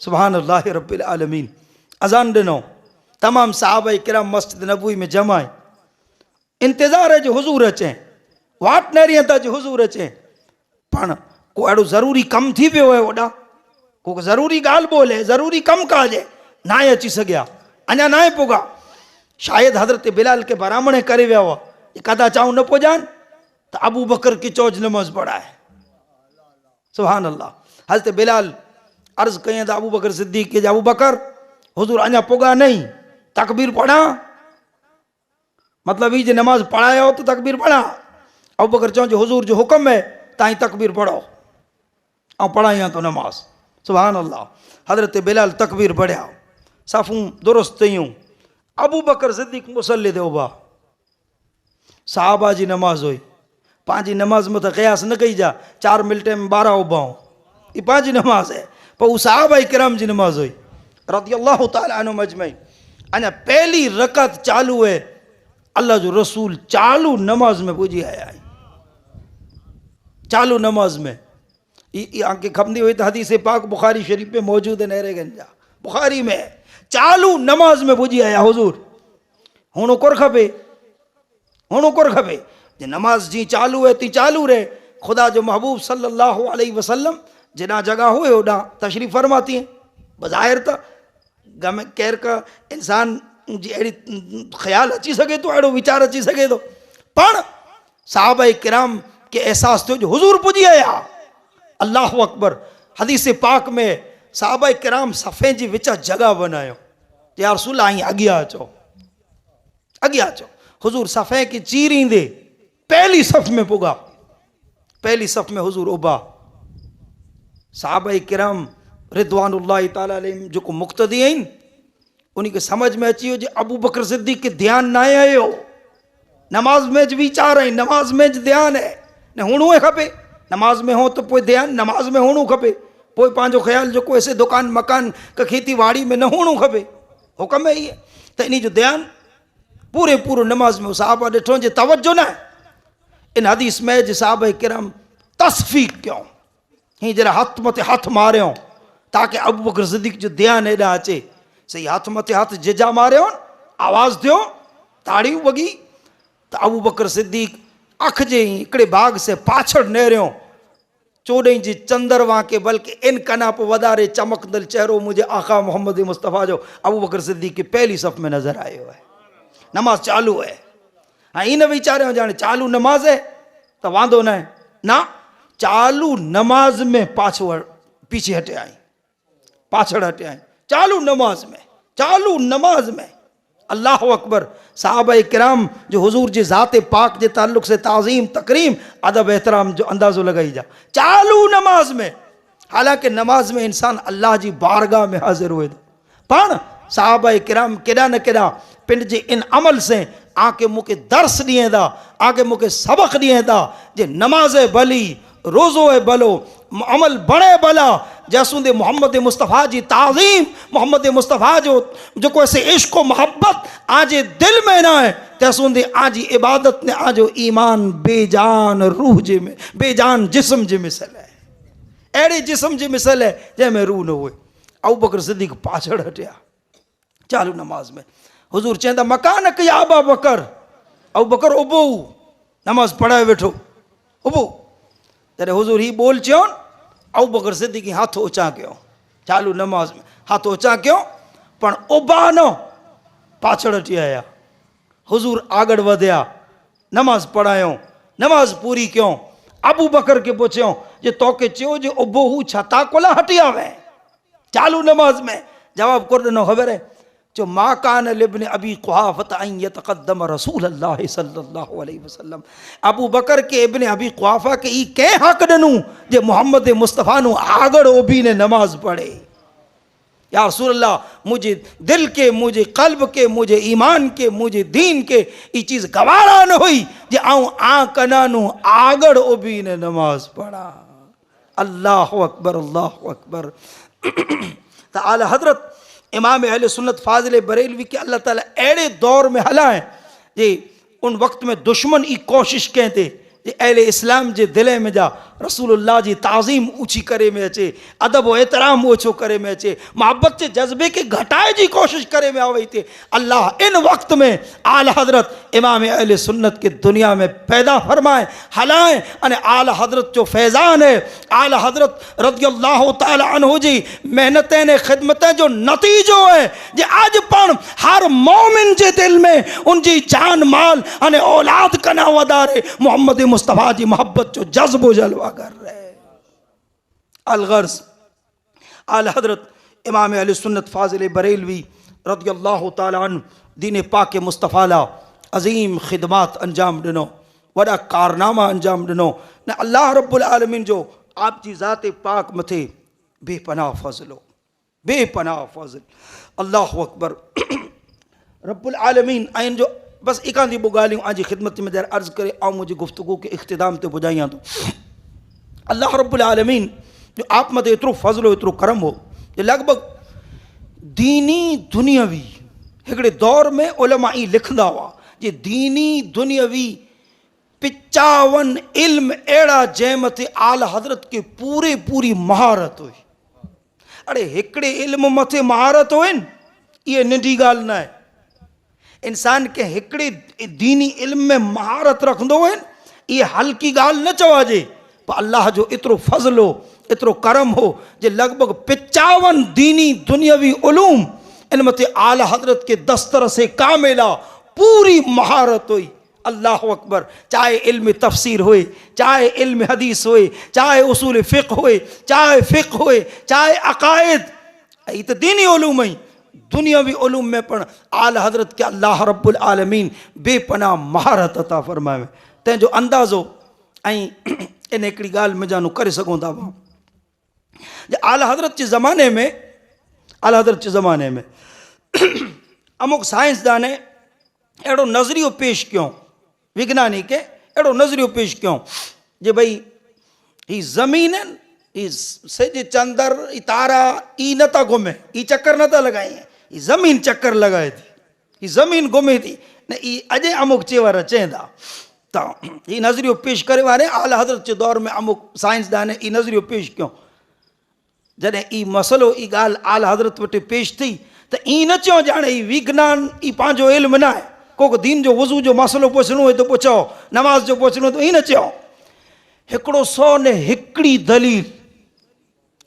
S1: सुभान अल्लाह रब्बिल आलमीन अज़ान ॾिनो, तमाम सहाबा किराम मस्जिद नबवी में जमाए, इंतज़ार है जो हुजूर अचे, वाट न रही था जो हुजूर अचे। पण को अहिड़ो ज़रूरी कमु थी पियो है, ओॾा को ज़रूरी ॻाल्हि ॿोले, ज़रूरी कमु काज है, ना आहे अची सघिया, अञा ना आहे पुॻा। शायद हज़रत बिलाल के बरामणे करे विया हुआ, कदा चाहूं न पुॼान तो अबू बकर की चौज नमाज पढ़ाए। सुभान अल्लाह। हज़रत बिलाल अर्ज़ कयं त अबू बकर सिद्दीक़ के अबू बकर हुजूर अञा पुॻा नहीं, तकबीर पढ़ा, मतलब ही जे नमाज पढ़ाया हो तो तकबीर पढ़ा। अबू बकर चौं जो हुजूर जो हुक्म है ताई तकबीर पढ़ो और पढ़ाया तो नमाज। सुभान अल्लाह। हज़रत बिलाल तकबीर पढ़िया, सफ़ूं दुरुस्त यूं। अबू बकर सिद्दीक़ मुसल्ले ते उभा, साहबा जी नमाज हुई, पंहिंजी नमाज में तो क़यास न कई जा 4 मिनट में 12 उभाऊं, ये पंहिंजी नमाज है, पर वो साहबा किराम जी नमाज हुई रज़ियल्लाहु ताला अन्हुम अजमईन। अञा पहली रकत चालू है, अल्लाह जो रसूल चालू नमाज में पुजी आया है, चालू नमाज में। ये आंखें खपंदी हुई तो हदीस पाक बुखारी शरीफ में मौजूद है, नहरे गंजा बुखारी में चालू नमाज में पुजी आया हुजूर। हुणो कोर खपे, हुणो कोर खपे, जे नमाज जी चालू है ती चालू रहे। खुदा जो महबूब सल्लल्लाहु अलैहि वसल्लम जेॾा जगह हुए होॾां तशरीफ़ फरमाती हैं। बज़ाहिर त गम केर का इंसान जी अहिड़ी ख़्याल अची सघे थो, अहिड़ो वीचार अची सघे थो, पण साहबा किराम के एहसास थियो जो हुजूर पुजी आया। अल्लाह अकबर। हदीस पाक में साहबा किराम सफ़े जी विच जगह बनायो, यार रसूल आई अॻियां अचो, अॻियां अचो। हुजूर सफ़े की चीरींदे पहली सफ़ में पुगा, पहली सफ़ में हुजूर उभा। साहबा किराम रिदवानुल्लाहि ताला अलैहिम जो मुक़्तदी आहिनि, उन्हीं के समझ में अची वियो जे अबू बकर सिद्दीक़ के ध्यान न आयो, नमाज में ज वीचार है, नमाज में ज ध्यान है, न हुणो खपे, नमाज में हो तो पोइ ध्यान नमाज में हुणो खपे, पोइ पंहिंजो ख्याल जो ऐसे दुकान मकान का खेती बाड़ी में न हुणो खपे, हुक्म है ये। तो इन्हीं जो ध्यान पूरे पूरो नमाज में साहबा ॾिठो जे तवज्जो न इन हदीस में जे साहबा किराम तस्फीक क्यों, ही जरा हथ मथे हथ मारियो ताकि अबू बकर सिद्दीक़ जो ध्यान हेॾा अचे। सही हथ मथे हथ जिजा मारियो, आवाज़ थियो, ताड़ियूं वगी, तो अबू बकर सिद्दीक़ अख जे हिकिड़े भाग से पाछड़ नेरियो, 14 जी चंद्रवा के बल्कि इन कना पर वधारे चमकदल चेहरो मुझे आका मोहम्मद मुस्तफ़ा जो अबू बकर सिद्दीक़ की पहली सफ़ में नजर आयो है। नमाज चालू है। हाँ इन वीचारे जाने चालू नमाज है तो वांदो न है ना, चालू नमाज में पाछड़ पीछे हटे आई, पाछड़ हटे आई, चालू नमाज में, चालू नमाज में। अल्लाह अकबर। साहबा किराम जो हुजूर जे ज़ाते पाक के ताल्लुक से ताज़ीम तकरीम अदब एहतराम जो अंदाज़ो लगाई जा चालू नमाज में। हालांकि नमाज में इंसान अल्लाह जी बारगाह में हाजिर हुए, पण साहबा किराम केॾा न केॾा पिंड जे इन अमल से आके मूंखे दर्स ॾिए था, आके मूंखे सबक ॾिए था जे नमाज भली, रोज़ो है भलो, अमल बणे भला, जैसूंदे मोहम्मद मुस्तफ़ा जी ताज़ीम, मोहम्मद मुस्तफ़ा जो को ऐसे इश्क मोहब्बत आजे दिल में ना है, तैसूंदे आजी इबादत ने आजो ईमान बेजान रूह जे में, बेजान जिस्म जे मिसल है, अहिड़े जिस्म जे मिसल है जंहिंमें रूह न हुए। अबू बकर सिद्दीक़ पाछड़ हटिया चालू नमाज में। हुजूर चवंदा मकान कया अबा बकर, अबू बकर उबो नमाज पढ़ाए वेठो, उबो। जॾहिं हुजूर ही बोल चयो, अबू बकर सिद्दीक़ हथ ऊचा कयो, चालू नमाज में हथ ऊचा कयो, पण उबा न, पाछड़ हटी आया। हुजूर आगड़ वधिया, नमाज पढ़ायो, नमाज पूरी क्यों। अबू बकर के पुछियो जे तोखे चयो जे उबो हू छता कोला हटी आवे चालू नमाज में? जवाब को ॾिनो ख़बर है जो मा कान लिब्न अबी कुहाफ़त अन यतक़द्दम रसूल अल्लाह सल्लल्लाहु अलैहि वसल्लम। अबू बकर के इब्न अबी कुहाफ़ा के ई के हक ॾिनू जे मोहम्मद मुस्तफ़ा नु आगड़ ओबी ने नमाज पढ़े। या रसूल अल्लाह, मुझे दिल के, मुझे कल्ब के, मुझे ईमान के, मुझे दीन के ये चीज़ गवारा न हुई जे आऊँ आ कनानू आगड़ ओबी ने नमाज पढ़ा। अल्लाह अकबर, अल्लाह अकबर। तो आला हजरत इमाम अहले सुन्नत फाजिल बरेलवी के अल्लाह ताला अड़े दौर में हलाएं जे उन वक्त में दुश्मन ई कोशिश कहें थे जे अहले इस्लाम जे दिले में जा रसूलुल्लाह जी ताज़ीम ऊँची करे में अचे, अदब व एतराम ओछो करे में अचे, मोहब्बत के जज्बे के घटाए जी कोशिश करे में आवई थे। अल्लाह इन वक्त में आला हजरत इमाम अहले सुन्नत के दुनिया में पैदा फरमाए हलाएं अने आला हजरत जो फैज़ान है, आला हजरत रज़ियल्लाहु ताला अन्हु जी मेहनतें ने खिदमतें जो नतीजो है जे आज पण हर मोमिन जे दिल में उनकी जान माल अने औलाद कना वदारे मोहम्मद मुस्तफ़ा जी मोहब्बत जो जज्बो जलवा कर रहे। अलगर्ज आला हजरत इमाम अहले सुन्नत फाजिल बरेलवी रज़ियल्लाहु ताला अन्हु दीन पाक मुस्तफ़ा ला अजीम खिदमात अंजाम दिनो, वड़ा कारनामा अंजाम दिनो न। अल्लाह रब्बुल आलमीन जो आप जी ज़ात पाक मथे बेपनाह फजलो, बेपनाह फजल। अल्लाह अकबर। रब्बुल आलमीन आइन जो बस एक आंधी बुगालियों आज खिदमत में दर अर्ज करे आओ मुझे गुफ्तगू के इख्तिदाम ते बुझाइया तो अल्लाह रब्बुल आलमीन जो आप मत एतरो फजल हो एतरो करम हो जे लगभग दीनी दुनियावी हिकड़े दौर में उलमा ई लिखंदा हुआ जे दीनी दुनियावी 55 इल्म अड़ा जै मथे आला हजरत के पूरे पूरी महारत हुई। अरे हिकड़े इल्म मथे महारत हुई ये नंढी गाल ना है। इंसान के हिकड़े दीनी इल्म में महारत रखंदो है ये हल्की गाल न चवाजे। पर अल्लाह जो इतरो फजल हो इतरो करम हो जे लगभग 55 दीनी दुनियावी उलूम इन मते आला हजरत के दस्तर से कामिला पूरी महारत हुई। अल्लाह अकबर। चाहे इल्म तफसीर होए, चाहे इल्म हदीस होए, चाहे उसूल फ़िक़्ह होए, चाहे फ़िक़्ह होए, चाहे अकायद, ये तो दीनी उलूम ही। दुनियावी उलूम में पण आला हजरत के अल्लाह रब्बुल आलमीन बेपनाह महारत अता फरमाए। तंहिंजो अंदाज़ो ऐं इन हिकिड़ी ॻाल्हि में जानू करे सघूं था जे आला हजरत जे ज़माने में, आला हजरत जे ज़माने में अमुक साइंसदान अहिड़ो नज़रियो पेश कयो, विज्ञानिक अहिड़ो नज़रियो पेश कयो जे भई ही ज़मीन आहिनि, ही सिज चंदर ही तारा ई नथा घुमे, ई चक्कर नथा लॻाए, ही ज़मीन चक्कर लॻाए थी, ही ज़मीन घुमे थी न। ई अॼु अमुक चेवर चवनि था त ही नज़रियो पेश करे वारे आला हज़रत जे दौर में अमुक साइंसदान ई नज़रियो पेश कयो। जॾहिं ई मसलो ई ॻाल्हि आला हज़रत वटि पेश थी त ई न चयो ॼाणे ही विज्ञान ई पंहिंजो इल्मु न आहे, को दीन जो वज़ू जो मसलो पुछणो हुजे त पुछो, नमाज़ जो पुछणो त ई न चयो। हिकिड़ो सौ ने हिकिड़ी दलील,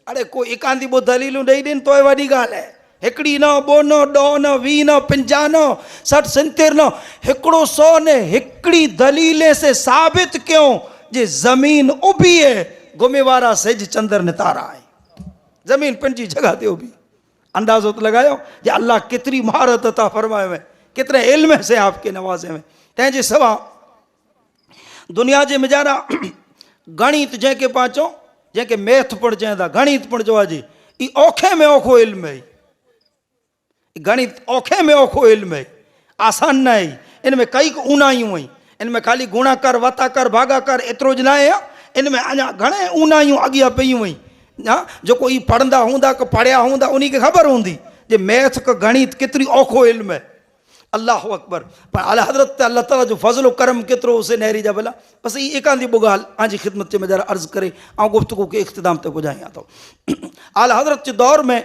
S1: अरे को एकांदी बो दलीलूं ॾेई ॾिन तो वॾी ॻाल्हि आहे। हिकिड़ी न, ॿो न, ॾह न, 20 न, 50 न, 60 70 न, हिकिड़ो सौ ने हिकिड़ी दलीले से साबित क्यों जे ज़मीन उभी है, घुमे वारा सिज चंदर ने तारा है, ज़मीन पंहिंजी जगह ते उभी। अंदाज़ो तो लगायो जे अल्लाह कितनी महारत अता फरमाए में, कितने इल्म से आपके नवाजे में। तंहिंजे सवा दुनिया जे मिजारा गणित जंहिंखे पाचो, जंहिंखे मैथ पण चवनि था, गणित पण चवाजे, ई औखे में औखो इल्म है। गणित औखे में औखो इल्म है, आसान न है। इनमें कई ऊनाइयूं आहिनि, इनमें खाली गुणा कर, वता कर, भागा कर एतिरो ज न आहे। इनमें अञा घणे ऊनाइयूं अॻियां पयूं आहिनि। हाँ, जेको ई पढ़ंदा हूंदा कि पढ़िया हूंदा उन्हीं खे ख़बर हूंदी जे मैथ का गणित केतिरी औखो इल्म है। अल्लाह अकबर। पर आला हजरत अल्लाह ताला जो फजलो करम केतिरो उसे नहरी जा भला। बस ये एकांदी बुगाल आजी खिदमत में जरा अर्ज करे ऐं गुफ्तगू के इख्तिताम तक बुझाया तो आला हजरत के दौर में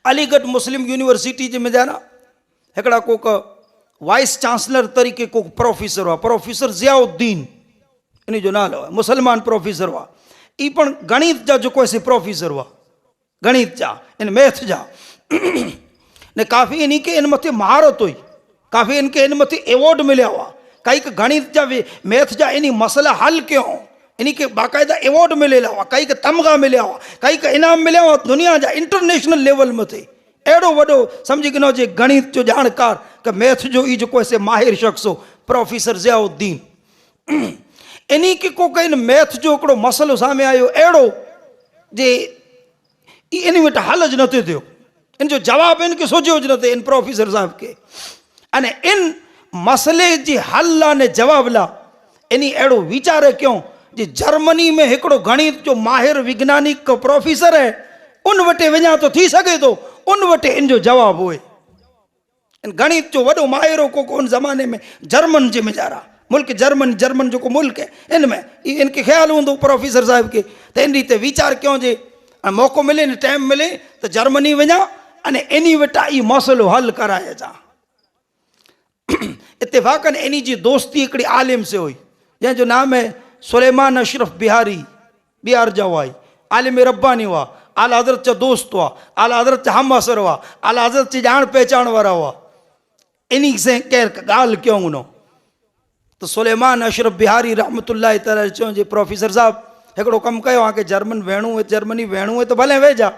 S1: अलीगढ़ मुस्लिम यूनिवर्सिटी जे में जाना हिकड़ा कोक वाइस चांसलर तरीके को प्रोफेसर हुआ, प्रोफेसर ज़ियाउद्दीन इन जो नालो है, मुसलमान प्रोफेसर हुआ। ई पण गणित जा जो कोई प्रोफेसर हुआ, गणित जा, इन मैथ जा ने काफ़ी इन्हीं के इन मथे महारत हुई, काफ़ी इनके इन मथे एवॉर्ड मिलिया हुआ કંઈક ગણિત જા મેથ જા એની મસલા હલ ક્યો इन्हीं के बाकायदा एवॉर्ड मिले हुआ कई के तमगा मिले हुआ कई के इनाम मिले हुआ दुनिया जा इंटरनेशनल लेवल में थे एड़ो वडो समझी गिनो जे गणित जो जानकार के मैथ जो ई जो कोई से माहिर शख्स हो प्रोफेसर ज़ियाउद्दीन इन्हीं के को कहीं मैथ जो कड़ो मसलो सामने आयो एड़ो जे इन वट हल ज नथो थियो इन जो जवाब इनके सोचियो ज नथे इन प्रोफेसर साहब के अने इन मसले जी हल ला ने जवाब ला इन्हीं एड़ो विचारे क्यों जी जर्मनी में एकड़ो गणित जो माहिर वैज्ञानिक प्रोफेसर है उन वटे वञा तो थी सके तो उन वटे इन जो जवाब होए इन गणित जो वडो माहिर हो को उन जमाने में जर्मन जे मेजारा मुल्क जर्मन जो को मुल्क है इनमें इनके ख्याल होंदो प्रोफेसर साहब के तो इन रीते विचार क्यों जे मौको मिले न टाइम मिले तो जर्मनी वञा अने इन्हीं वटा ई मसलो हल कराए जा इत्तेफाकन इन्हीं जी दोस्ती एकड़ी आलिम से हुई जंहिंजो नाम है सुलेमान अशरफ बिहारी बिहार जा हुआ आलिम रब्बानी हुआ आला हजरत जा दोस्त हुआ आला हजरत जा हम असर हुआ आला हजरत जी जान पहचान वारा हुआ इन्हीं से केर गाल क्यों उनो तो सुलेमान अशरफ बिहारी रहमतुल्लाह तआला चो जे प्रोफेसर साहब एकड़ो कम कयो आके जर्मनी वेणु है तो भले वेजा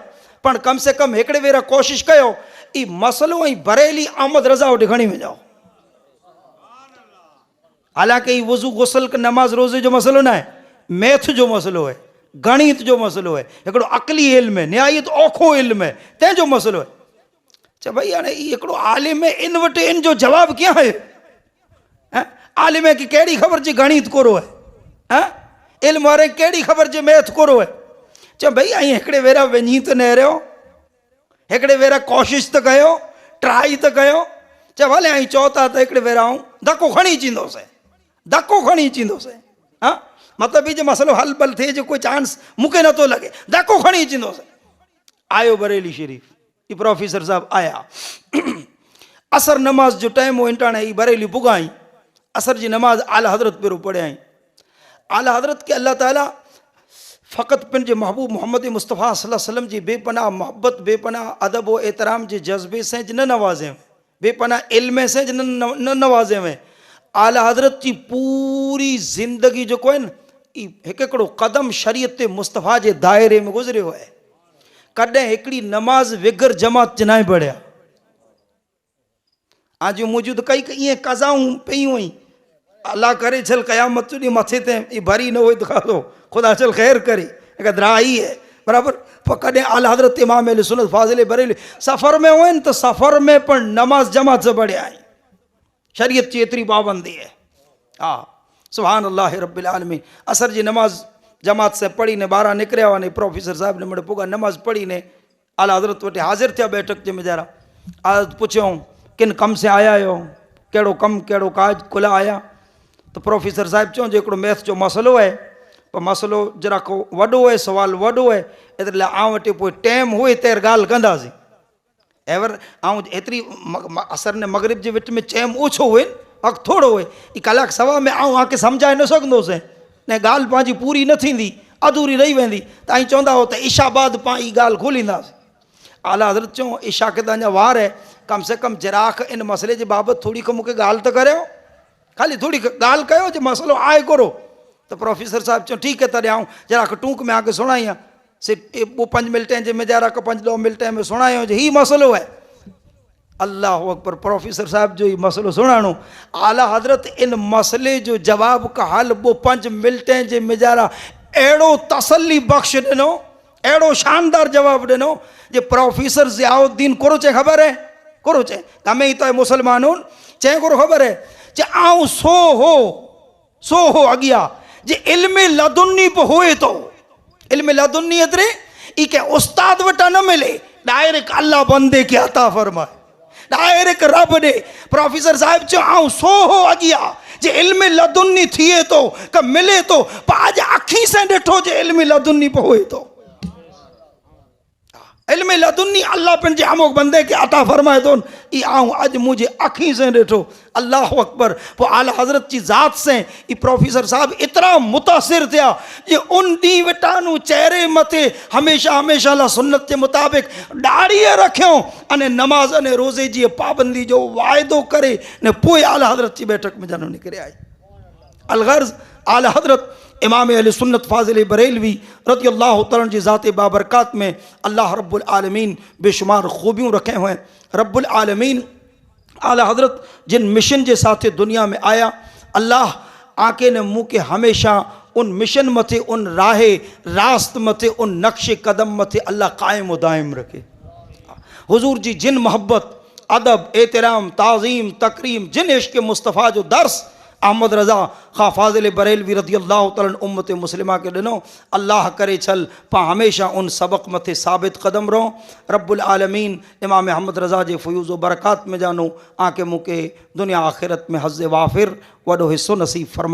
S1: पण कम से कम एकड़े वेरा कोशिश कयो ई मसलो ई बरेली अहमद रजा वटि खणी वञो हालांकि वजू गुसल नमाज रोजे जो मसलो ना है मैथ जो मसलो है गणित जो मसलो है एकड़ो अकली इल्म है निहायत औखो इल्म है ते जो मसलो है चे भाई हाणे एकड़ो आलिम है इन वटे इन जो जवाब क्या है आलिम है कि केड़ी खबर जी गणित कोरो है इल्म वारे केड़ी खबर जी मैथ कोरो है चे भाई आई एकड़े वेरा वञी त न रहियो एकड़े वेरा कोशिश त कयो ट्राई त कयो चे भले आई चओ था त एकड़े वेरा आऊं धक्को खणी चींदोसीं धक्को खणी चींदोसीं हाँ मतलब ये जो मसलो हल बल थे जो कोई चांस मुके न तो लगे धक्को खणी चींदोसीं आयो बरेली शरीफ ये प्रोफेसर साहब आया असर नमाज जो टाइम हो इंटाणे ही बरेली पुगाई असर जी नमाज आला हजरत पेरो पढ़े आई आला हजरत के अल्लाह ताला फ़कत पिन जे महबूब मोहम्मद मुस्तफ़ा सल्लल्लाहु अलैहि वसल्लम जी बेपनाह मोहब्बत बेपनाह अदब व एहतराम जे जज्बे से ज न नवाजे बेपनाह इल्म से ज न नवाजे में आला हजरत की पूरी जिंदगी जो कोई एकड़ो कदम शरीयत मुस्तफ़ा के दायरे में गुजरियो है कदें एकड़ी नमाज विगर जमात च ना पढ़िया आज मौजूद कई इं कज़ाऊं पयूं हुई अल्लाह करे चल कयामत जो मथे ते भरी न हो तो खाधो खुदा चल खैर करे एक द्राही है बराबर पर कदें आला हजरत इमाम अहले सुन्नत फाजिल बरेली सफ़र में हुए तो सफ़र में पर नमाज जमात से पढ़िया आई शरीयत की एतरी पाबंदी है हाँ सुभान अल्लाह रब्बिल आलमीन असर जी नमाज जमात से पढ़ी ने 12 निकरिया हुआ ने प्रोफेसर साहब ने मड़े पुगा नमाज पढ़ी ने आला हजरत वटे हाजिर थे बैठक जे मेजारा आज पूछो किन कम से आया हो केड़ो कम केड़ो काज खुला आया तो प्रोफेसर साहब चो जो एकड़ो मैथ जो मसलो है पर मसलो जरा को वडो है सवाल वडो है एतरे लाइ आउं वटि पोइ टाइम हुए तेर गाल कंदासीं एवर आउं एतरी असर ने मगरिब जे विच में टाइम ओछो हुए वक़्तु थोड़ो हुए ई कलाक सवा में आउं आके समझाए न सघंदोसीं ने गाल पंहिंजी पूरी न थींदी अधूरी रही वेंदी त आई चवंदा हो त इशा बाद पाण ई ॻाल्हि खोलींदासीं आला हज़रत चऊं इशा के तव्हांजा वार है कम से कम जराख इन मसले जे बाबति थोड़ी को मूंखे ॻाल्हि त करियो खाली थोड़ी ॻाल्हि कयो जो मसलो आहे कोरो तो प्रोफेसर साहब चो ठीक है तॾहिं आऊं जरा टूक में आके सुनाई से 5 मिनटें जे में जरा 5-10 मिनटें में सुनायो जो ही मसलो है अल्लाह अकबर प्रोफेसर साहब जो ही मसलो सुनाणो आला हजरत इन मसले जो जवाब का हल 5 मिनटें जे में जरा अड़ो तसल्ली बख्श दिनो अड़ो शानदार जवाब दिनो जे प्रोफेसर ज़ियाउद्दीन कोरो चे खबर है कोरो चे तमें ही तो मुसलमानून चे कोरो खबर है जे आऊं सो हो अगिया जे इल्म लदुन्नी पे होए तो इल्म लदुन्नी एतरे ई के उस्ताद वटा न मिले डायरेक्ट अल्लाह बंदे के अता फरमाए डायरेक्ट रब दे प्रोफेसर साहब चो आऊं सो हो अगिया जे इल्म लदुन्नी थिए तो क मिले तो पर आज अखी से डिठो जे इल्म लदुन्नी पे होए तो इल्म लदुन्नी अल्लाह पंहिंजे अमोक बंदे खे अता फरमाए थो ई आऊं अॼु मुंहिंजे अखी से ॾिठो। अल्लाह अकबर। पोइ आला हज़रत जी ज़ात से ई प्रोफेसर साहब एतिरा मुतासिर थिया जे उन ॾींहुं विटानू चेहरे मथे हमेशह हमेशह ला सुन्नत जे मुताबिक़ ॾाढ़ीअ रखियो अने नमाज़ अने रोज़े जी पाबंदी जो वाइदो करे ने पोइ आला हज़रत जी बैठक में जनम निकिरे आई। अलगर्ज़ आला हज़रत इमाम अहले सुन्नत फाज़िल बरेलवी रज़ी अल्लाह तआला जी ज़ात बाबरकात में अल्लाह रब्बुल आलमीन बेशुमार खूबियों रखे हुए। रब्बुल आलमीन आला हज़रत जिन मिशन के साथ दुनिया में आया, अल्लाह आके ने मुँह के हमेशा उन मिशन मथे उन राहे रास्त मथे उन नक्श कदम मथे अल्लाह कायम व दायम रखे। हुजूर जी जिन मोहब्बत अदब एहतराम ताज़ीम तकरीम जिन इश्क़ मुस्तफ़ा जो दर्स अहमद रज़ा खा फाज़िल बरेलवी रज़ी अल्लाह तआला उम्मत मुस्लिमा के ॾिनो, अल्लाह करे छल पा हमेशा उन सबक मथे साबित कदम रहो। रब्बुल आलमीन इमाम अहमद रज़ा जे फ़यूज़ व बरक़ात में जानो आके मुके दुनिया आखिरत में हज़्ज़ वाफ़िर वॾो हिस्सो नसीब फरमाए।